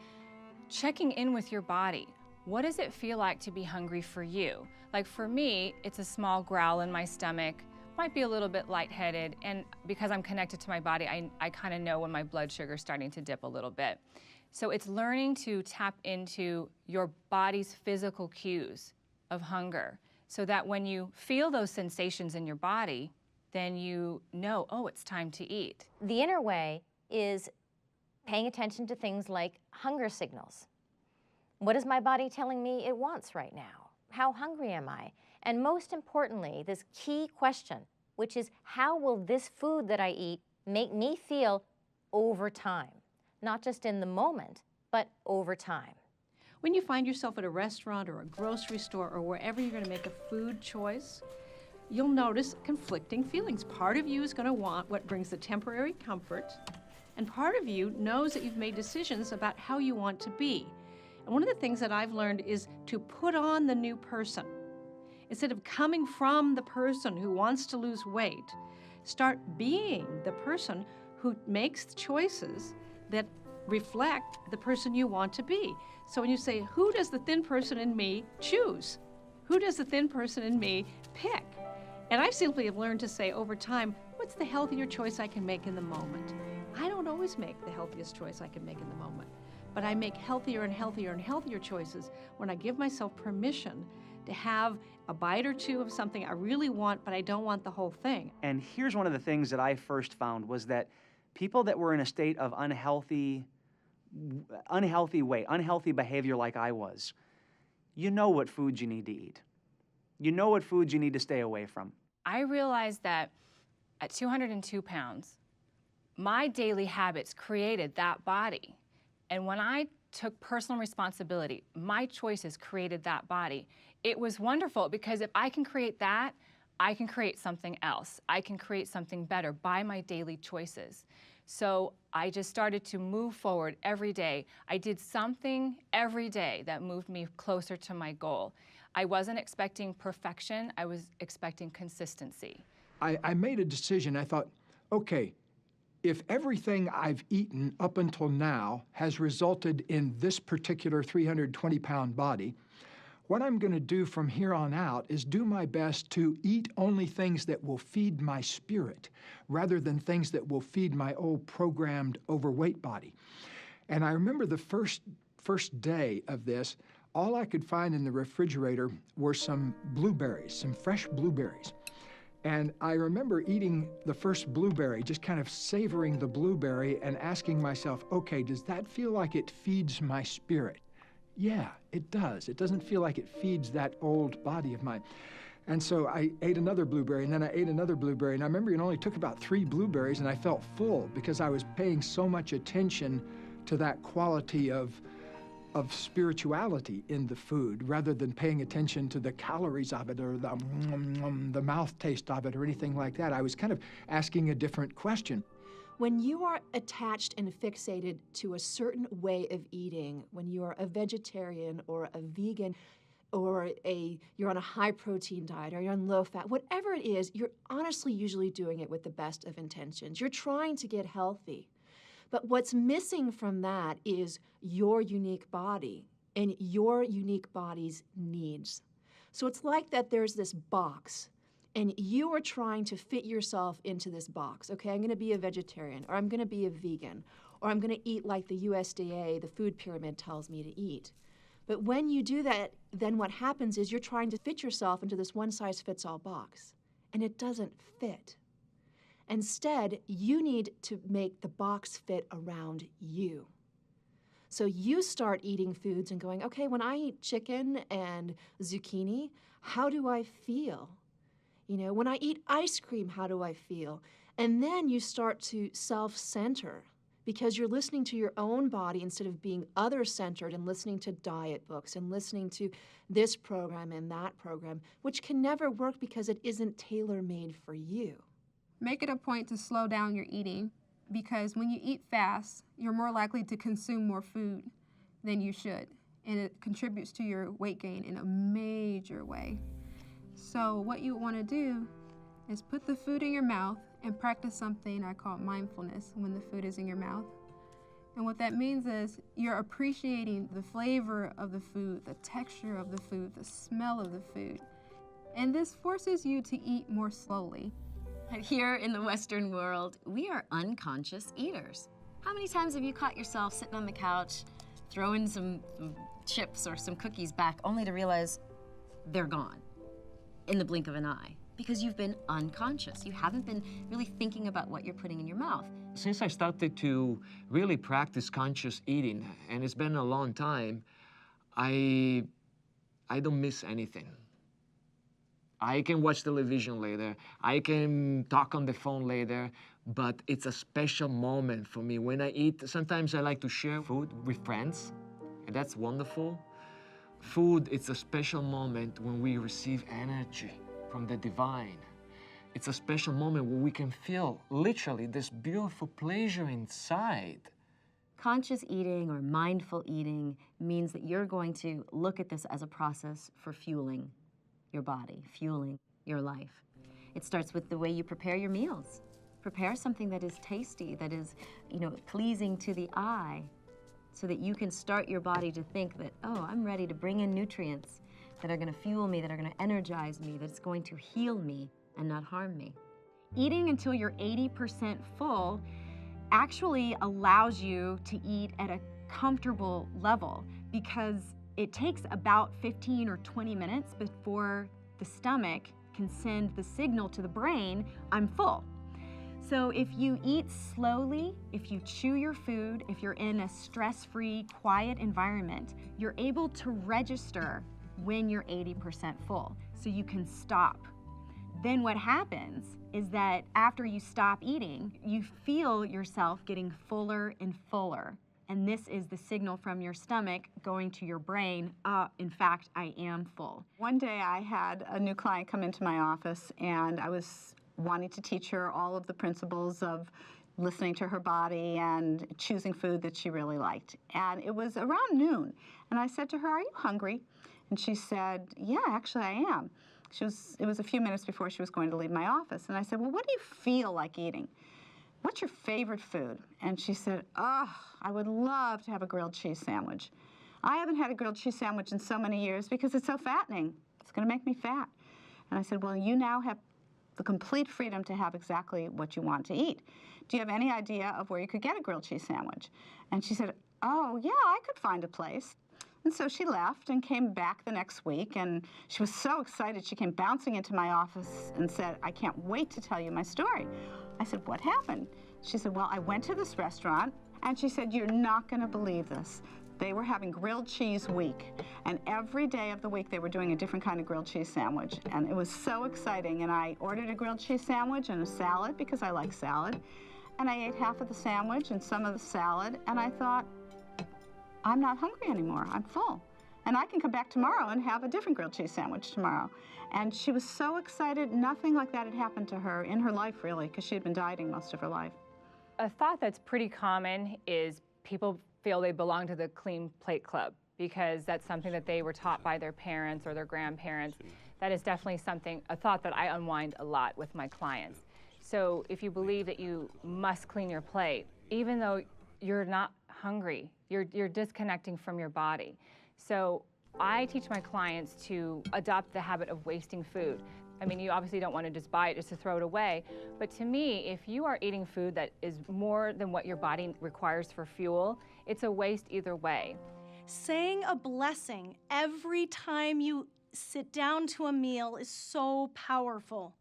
checking in with your body. What does it feel like to be hungry for you? Like for me, it's a small growl in my stomach, might be a little bit lightheaded, and because I'm connected to my body, I kind of know when my blood sugar is starting to dip a little bit. So it's learning to tap into your body's physical cues of hunger so that when you feel those sensations in your body, then you know, oh, it's time to eat. The inner way is paying attention to things like hunger signals. What is my body telling me it wants right now? How hungry am I? And most importantly, this key question, which is how will this food that I eat make me feel over time? Not just in the moment, but over time. When you find yourself at a restaurant or a grocery store or wherever you're going to make a food choice, you'll notice conflicting feelings. Part of you is going to want what brings the temporary comfort, and part of you knows that you've made decisions about how you want to be. And one of the things that I've learned is to put on the new person. Instead of coming from the person who wants to lose weight, start being the person who makes choices that reflect the person you want to be. So when you say, who does the thin person in me choose? Who does the thin person in me pick? And I simply have learned to say over time, what's the healthier choice I can make in the moment? I don't always make the healthiest choice I can make in the moment, but I make healthier and healthier and healthier choices when I give myself permission to have a bite or two of something I really want, but I don't want the whole thing. And here's one of the things that I first found was that people that were in a state of unhealthy weight, unhealthy behavior like I was, you know what foods you need to eat. You know what foods you need to stay away from. I realized that at 202 pounds, my daily habits created that body. And when I took personal responsibility, my choices created that body. It was wonderful because if I can create that, I can create something else. I can create something better by my daily choices. So I just started to move forward every day. I did something every day that moved me closer to my goal. I wasn't expecting perfection, I was expecting consistency. I made a decision. I thought, okay, if everything I've eaten up until now has resulted in this particular 320-pound body, what I'm going to do from here on out is do my best to eat only things that will feed my spirit rather than things that will feed my old programmed overweight body. And I remember the first day of this, all I could find in the refrigerator were some blueberries, some fresh blueberries. And I remember eating the first blueberry, just kind of savoring the blueberry and asking myself, okay, does that feel like it feeds my spirit? Yeah, it does. It doesn't feel like it feeds that old body of mine. And so I ate another blueberry, and then I ate another blueberry. And I remember it only took about 3 blueberries, and I felt full because I was paying so much attention to that quality of spirituality in the food rather than paying attention to the calories of it or the mouth taste of it or anything like that. I was kind of asking a different question. When you are attached and fixated to a certain way of eating, when you are a vegetarian or a vegan or you're on a high protein diet or you're on low fat, whatever it is, you're honestly usually doing it with the best of intentions. You're trying to get healthy. But what's missing from that is your unique body and your unique body's needs. So it's like that there's this box, and you are trying to fit yourself into this box. Okay, I'm going to be a vegetarian, or I'm going to be a vegan, or I'm going to eat like the USDA, the food pyramid, tells me to eat. But when you do that, then what happens is you're trying to fit yourself into this one-size-fits-all box, and it doesn't fit. Instead, you need to make the box fit around you. So you start eating foods and going, okay, when I eat chicken and zucchini, how do I feel? You know, when I eat ice cream, how do I feel? And then you start to self-center because you're listening to your own body instead of being other-centered and listening to diet books and listening to this program and that program, which can never work because it isn't tailor-made for you. Make it a point to slow down your eating, because when you eat fast, you're more likely to consume more food than you should, and it contributes to your weight gain in a major way. So what you want to do is put the food in your mouth and practice something I call mindfulness when the food is in your mouth. And what that means is you're appreciating the flavor of the food, the texture of the food, the smell of the food. And this forces you to eat more slowly. Here in the Western world, we are unconscious eaters. How many times have you caught yourself sitting on the couch, throwing some chips or some cookies back, only to realize they're gone in the blink of an eye? Because you've been unconscious. You haven't been really thinking about what you're putting in your mouth. Since I started to really practice conscious eating, and it's been a long time, I don't miss anything. I can watch television later, I can talk on the phone later, but it's a special moment for me when I eat. Sometimes I like to share food with friends, and that's wonderful. Food, it's a special moment when we receive energy from the divine. It's a special moment where we can feel literally this beautiful pleasure inside. Conscious eating or mindful eating means that you're going to look at this as a process for fueling your body, fueling your life. It starts with the way you prepare your meals. Prepare something that is tasty, that is, pleasing to the eye, so that you can start your body to think that, oh, I'm ready to bring in nutrients that are going to fuel me, that are going to energize me, that's going to heal me and not harm me. Eating until you're 80% full actually allows you to eat at a comfortable level, because it takes about 15 or 20 minutes before the stomach can send the signal to the brain, I'm full. So if you eat slowly, if you chew your food, if you're in a stress-free, quiet environment, you're able to register when you're 80% full, so you can stop. Then what happens is that after you stop eating, you feel yourself getting fuller and fuller. And this is the signal from your stomach going to your brain, in fact, I am full. One day I had a new client come into my office, and I was wanting to teach her all of the principles of listening to her body and choosing food that she really liked. And it was around noon, and I said to her, "Are you hungry?" And she said, "Yeah, actually I am." It was a few minutes before she was going to leave my office, and I said, "Well, what do you feel like eating? What's your favorite food?" And she said, "Oh, I would love to have a grilled cheese sandwich. I haven't had a grilled cheese sandwich in so many years because it's so fattening. It's going to make me fat." And I said, "Well, you now have the complete freedom to have exactly what you want to eat. Do you have any idea of where you could get a grilled cheese sandwich?" And she said, "Oh, yeah, I could find a place." And so she left and came back the next week, and she was so excited. She came bouncing into my office and said, "I can't wait to tell you my story." I said, "What happened?" She said, "Well, I went to this restaurant," and she said, "You're not going to believe this. They were having grilled cheese week, and every day of the week they were doing a different kind of grilled cheese sandwich, and it was so exciting. And I ordered a grilled cheese sandwich and a salad because I like salad, and I ate half of the sandwich and some of the salad, and I thought, I'm not hungry anymore. I'm full, and I can come back tomorrow and have a different grilled cheese sandwich tomorrow." And she was so excited. Nothing like that had happened to her in her life, really, because she had been dieting most of her life. A thought that's pretty common is people feel they belong to the Clean Plate Club because that's something that they were taught by their parents or their grandparents. That is definitely a thought that I unwind a lot with my clients. So if you believe that you must clean your plate, even though you're not hungry, you're disconnecting from your body. So I teach my clients to adopt the habit of wasting food. I mean, you obviously don't want to just buy it just to throw it away. But to me, if you are eating food that is more than what your body requires for fuel, it's a waste either way. Saying a blessing every time you sit down to a meal is so powerful.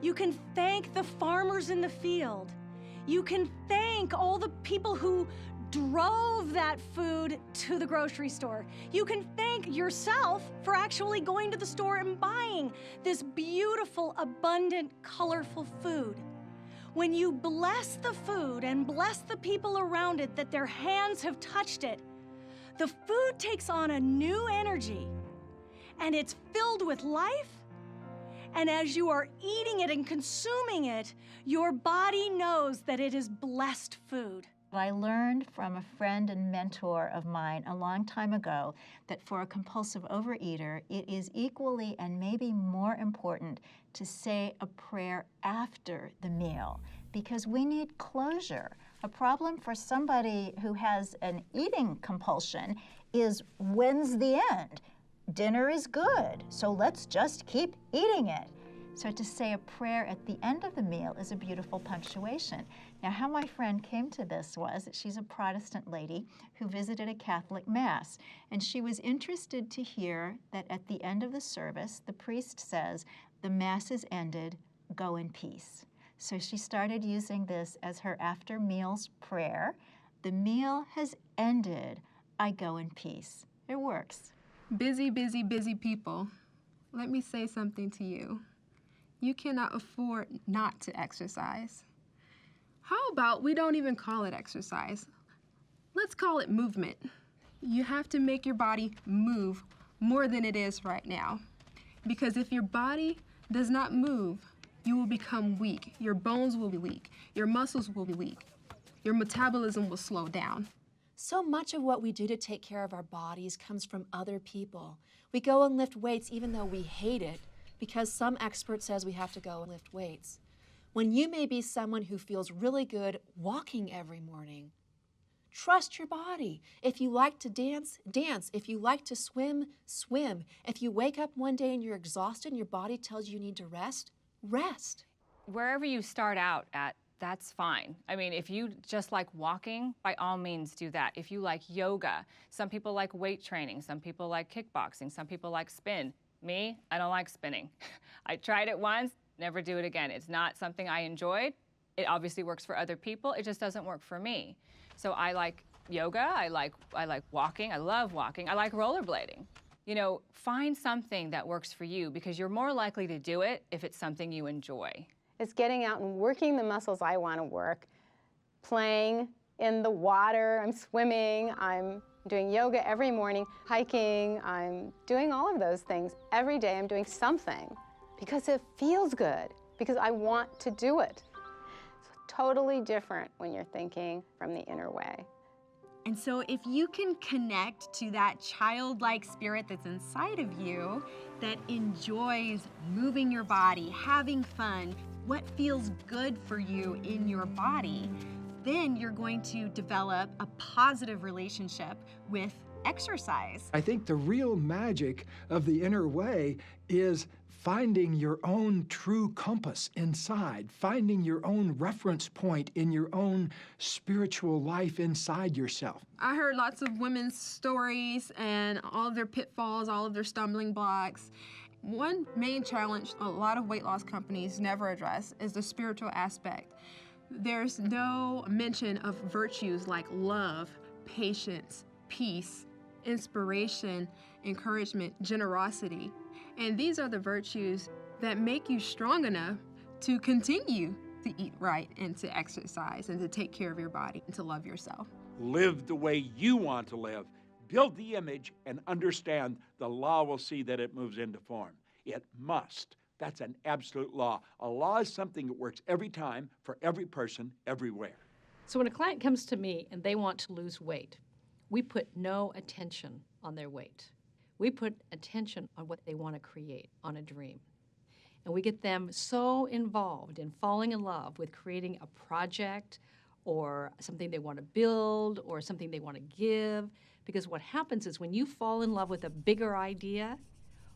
You can thank the farmers in the field. You can thank all the people who drove that food to the grocery store. You can thank yourself for actually going to the store and buying this beautiful, abundant, colorful food. When you bless the food and bless the people around it that their hands have touched it, the food takes on a new energy, and it's filled with life. And as you are eating it and consuming it, your body knows that it is blessed food. I learned from a friend and mentor of mine a long time ago that for a compulsive overeater, it is equally and maybe more important to say a prayer after the meal, because we need closure. A problem for somebody who has an eating compulsion is, when's the end? Dinner is good, so let's just keep eating it. So to say a prayer at the end of the meal is a beautiful punctuation. Now, how my friend came to this was that she's a Protestant lady who visited a Catholic Mass, and she was interested to hear that at the end of the service, the priest says, "The Mass is ended, go in peace." So she started using this as her after meals prayer. The meal has ended, I go in peace. It works. Busy, busy, busy people, let me say something to you. You cannot afford not to exercise. How about we don't even call it exercise? Let's call it movement. You have to make your body move more than it is right now. Because if your body does not move, you will become weak. Your bones will be weak. Your muscles will be weak. Your metabolism will slow down. So much of what we do to take care of our bodies comes from other people. We go and lift weights even though we hate it because some expert says we have to go and lift weights. When you may be someone who feels really good walking every morning, trust your body. If you like to dance, dance. If you like to swim, swim. If you wake up one day and you're exhausted and your body tells you need to rest, rest. Wherever you start out at, that's fine. I mean, if you just like walking, by all means do that. If you like yoga, some people like weight training, some people like kickboxing, some people like spin. Me, I don't like spinning. I tried it once, never do it again. It's not something I enjoyed. It obviously works for other people. It just doesn't work for me. So I like yoga, I like walking, I love walking, I like rollerblading. You know, find something that works for you because you're more likely to do it if it's something you enjoy. It's getting out and working the muscles I want to work, playing in the water, I'm swimming, I'm doing yoga every morning, hiking, I'm doing all of those things. Every day I'm doing something because it feels good, because I want to do it. It's totally different when you're thinking from the inner way. And so if you can connect to that childlike spirit that's inside of you that enjoys moving your body, having fun, what feels good for you in your body, then you're going to develop a positive relationship with exercise. I think the real magic of the inner way is finding your own true compass inside, finding your own reference point in your own spiritual life inside yourself. I heard lots of women's stories and all of their pitfalls, all of their stumbling blocks. One main challenge a lot of weight loss companies never address is the spiritual aspect. There's no mention of virtues like love, patience, peace, inspiration, encouragement, generosity. And these are the virtues that make you strong enough to continue to eat right and to exercise and to take care of your body and to love yourself. Live the way you want to live. Build the image and understand the law will see that it moves into form. It must. That's an absolute law. A law is something that works every time for every person, everywhere. So when a client comes to me and they want to lose weight, we put no attention on their weight. We put attention on what they want to create, on a dream. And we get them so involved in falling in love with creating a project or something they want to build or something they want to give. Because what happens is when you fall in love with a bigger idea,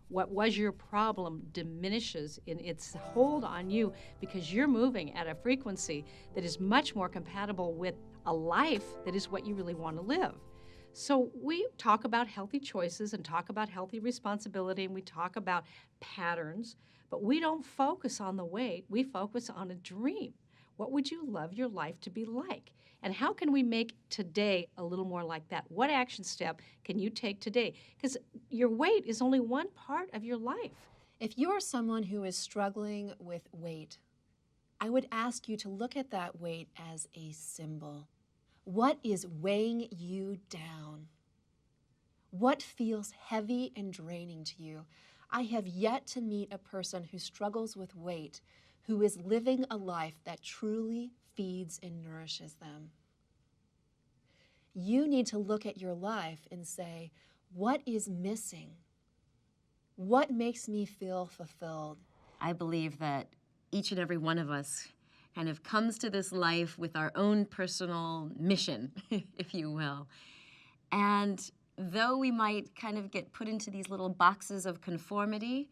what was your problem diminishes in its hold on you because you're moving at a frequency that is much more compatible with a life that is what you really want to live. So we talk about healthy choices and talk about healthy responsibility and we talk about patterns, but we don't focus on the weight, we focus on a dream. What would you love your life to be like? And how can we make today a little more like that? What action step can you take today? Because your weight is only one part of your life. If you are someone who is struggling with weight, I would ask you to look at that weight as a symbol. What is weighing you down? What feels heavy and draining to you? I have yet to meet a person who struggles with weight who is living a life that truly feeds and nourishes them. You need to look at your life and say, what is missing? What makes me feel fulfilled? I believe that each and every one of us kind of comes to this life with our own personal mission, if you will. And though we might kind of get put into these little boxes of conformity,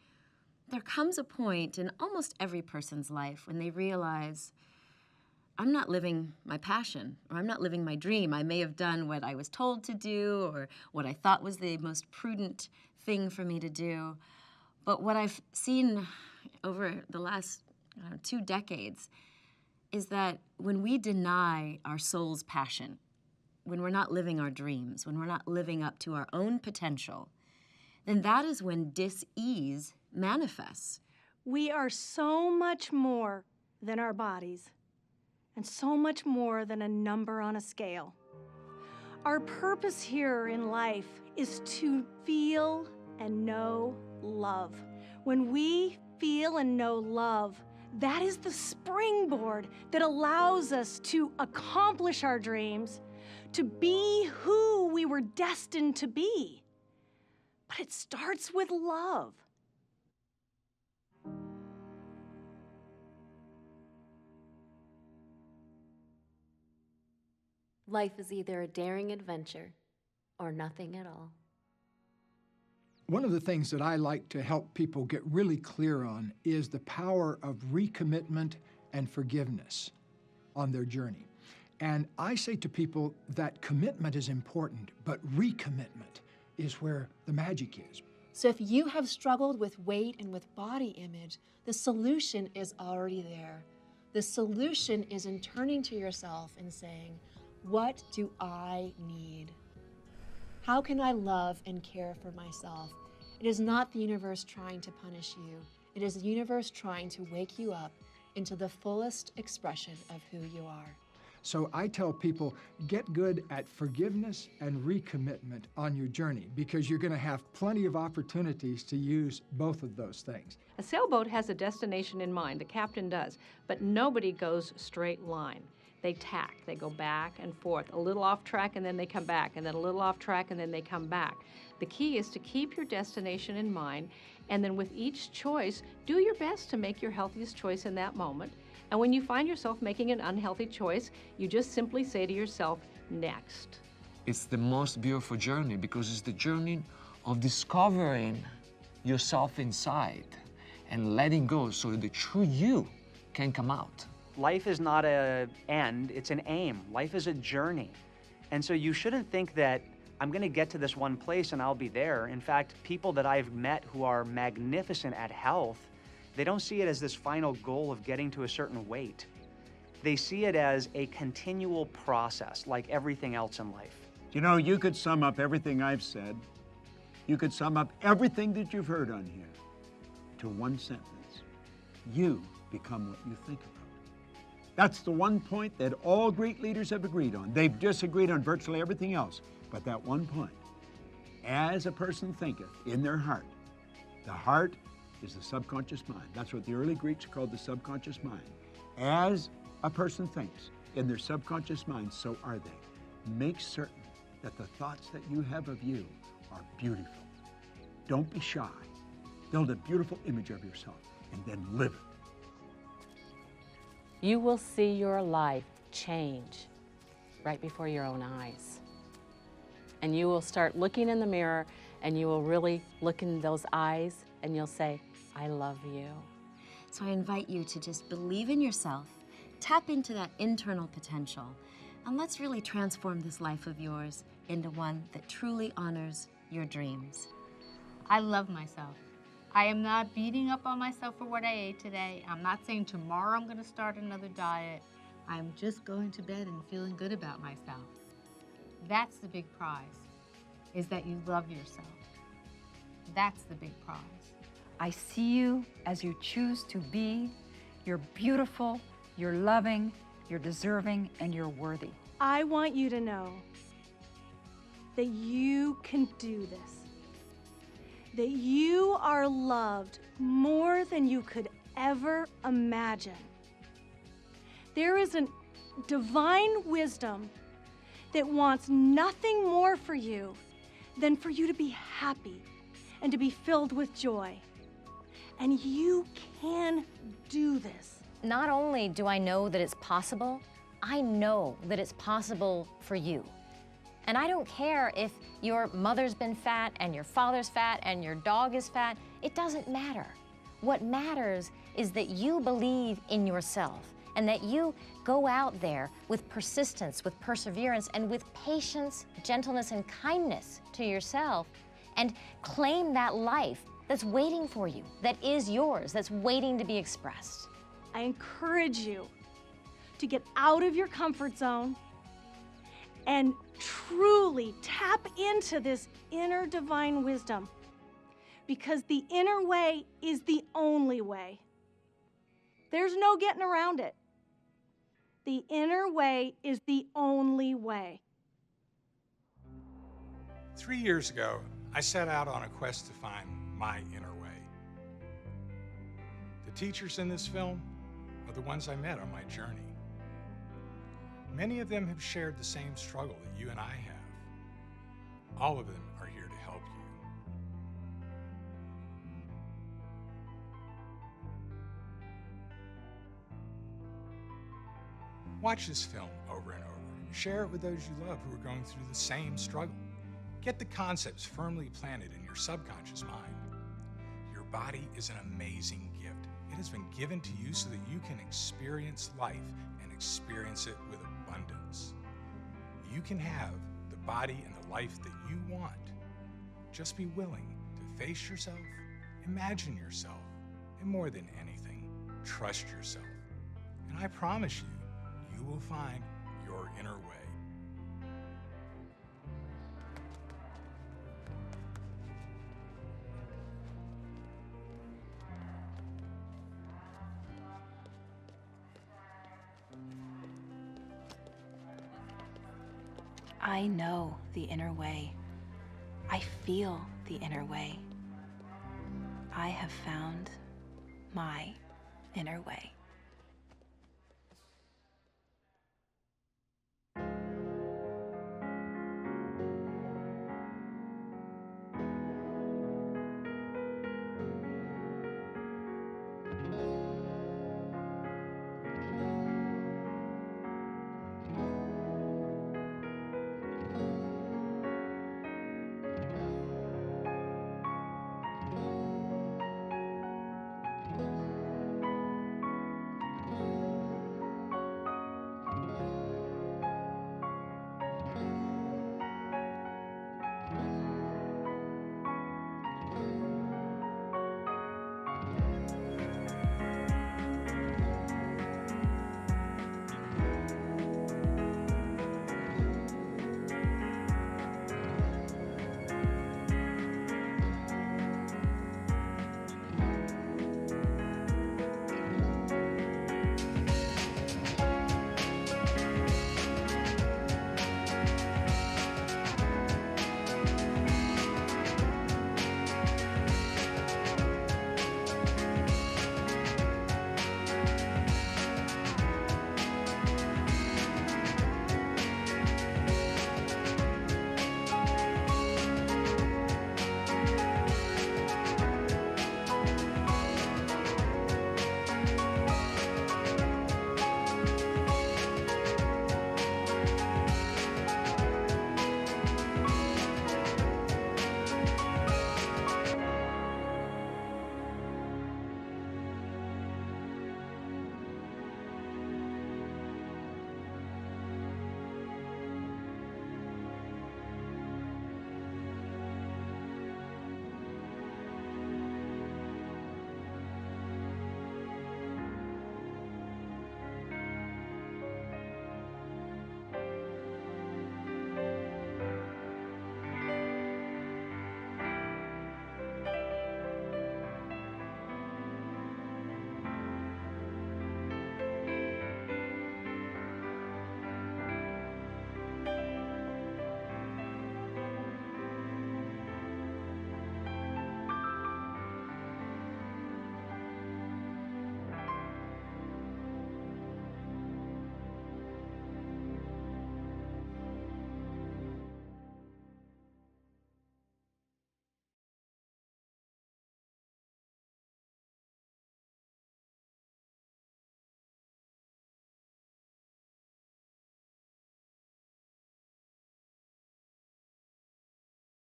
there comes a point in almost every person's life when they realize, I'm not living my passion, or I'm not living my dream. I may have done what I was told to do, or what I thought was the most prudent thing for me to do. But what I've seen over the last 2 decades is that when we deny our soul's passion, when we're not living our dreams, when we're not living up to our own potential, then that is when dis-ease manifests. We are so much more than our bodies and so much more than a number on a scale. Our purpose here in life is to feel and know love. When we feel and know love, that is the springboard that allows us to accomplish our dreams, to be who we were destined to be. But it starts with love. Life is either a daring adventure or nothing at all. One of the things that I like to help people get really clear on is the power of recommitment and forgiveness on their journey. And I say to people that commitment is important, but recommitment is where the magic is. So if you have struggled with weight and with body image, the solution is already there. The solution is in turning to yourself and saying, what do I need? How can I love and care for myself? It is not the universe trying to punish you. It is the universe trying to wake you up into the fullest expression of who you are. So I tell people, get good at forgiveness and recommitment on your journey, because you're going to have plenty of opportunities to use both of those things. A sailboat has a destination in mind, the captain does, but nobody goes straight line. They tack, they go back and forth, a little off track and then they come back, and then a little off track and then they come back. The key is to keep your destination in mind, and then with each choice, do your best to make your healthiest choice in that moment. And when you find yourself making an unhealthy choice, you just simply say to yourself, next. It's the most beautiful journey because it's the journey of discovering yourself inside and letting go so the true you can come out. Life is not an end, it's an aim. Life is a journey. And so you shouldn't think that I'm going to get to this one place and I'll be there. In fact, people that I've met who are magnificent at health, they don't see it as this final goal of getting to a certain weight. They see it as a continual process, like everything else in life. You know, you could sum up everything I've said, you could sum up everything that you've heard on here to one sentence. You become what you think about. That's the one point that all great leaders have agreed on. They've disagreed on virtually everything else, but that one point. As a person thinketh in their heart, the heart is the subconscious mind. That's what the early Greeks called the subconscious mind. As a person thinks in their subconscious mind, so are they. Make certain that the thoughts that you have of you are beautiful. Don't be shy. Build a beautiful image of yourself and then live it. You will see your life change right before your own eyes. And you will start looking in the mirror and you will really look in those eyes and you'll say, I love you. So I invite you to just believe in yourself, tap into that internal potential, and let's really transform this life of yours into one that truly honors your dreams. I love myself. I am not beating up on myself for what I ate today. I'm not saying tomorrow I'm going to start another diet. I'm just going to bed and feeling good about myself. That's the big prize, is that you love yourself. That's the big prize. I see you as you choose to be. You're beautiful, you're loving, you're deserving, and you're worthy. I want you to know that you can do this. That you are loved more than you could ever imagine. There is a divine wisdom that wants nothing more for you than for you to be happy and to be filled with joy. And you can do this. Not only do I know that it's possible, I know that it's possible for you. And I don't care if your mother's been fat and your father's fat and your dog is fat. It doesn't matter. What matters is that you believe in yourself and that you go out there with persistence, with perseverance, and with patience, gentleness, and kindness to yourself and claim that life that's waiting for you, that is yours, that's waiting to be expressed. I encourage you to get out of your comfort zone and truly tap into this inner divine wisdom, because the inner way is the only way. There's no getting around it. The inner way is the only way. 3 years ago, I set out on a quest to find my inner way. The teachers in this film are the ones I met on my journey. Many of them have shared the same struggle that you and I have. All of them are here to help you. Watch this film over and over. Share it with those you love who are going through the same struggle. Get the concepts firmly planted in your subconscious mind. Your body is an amazing gift. It has been given to you so that you can experience life and experience it with abundance. You can have the body and the life that you want. Just be willing to face yourself, imagine yourself, and more than anything, trust yourself. And I promise you, you will find your inner way. I know the inner way. I feel the inner way. I have found my inner way.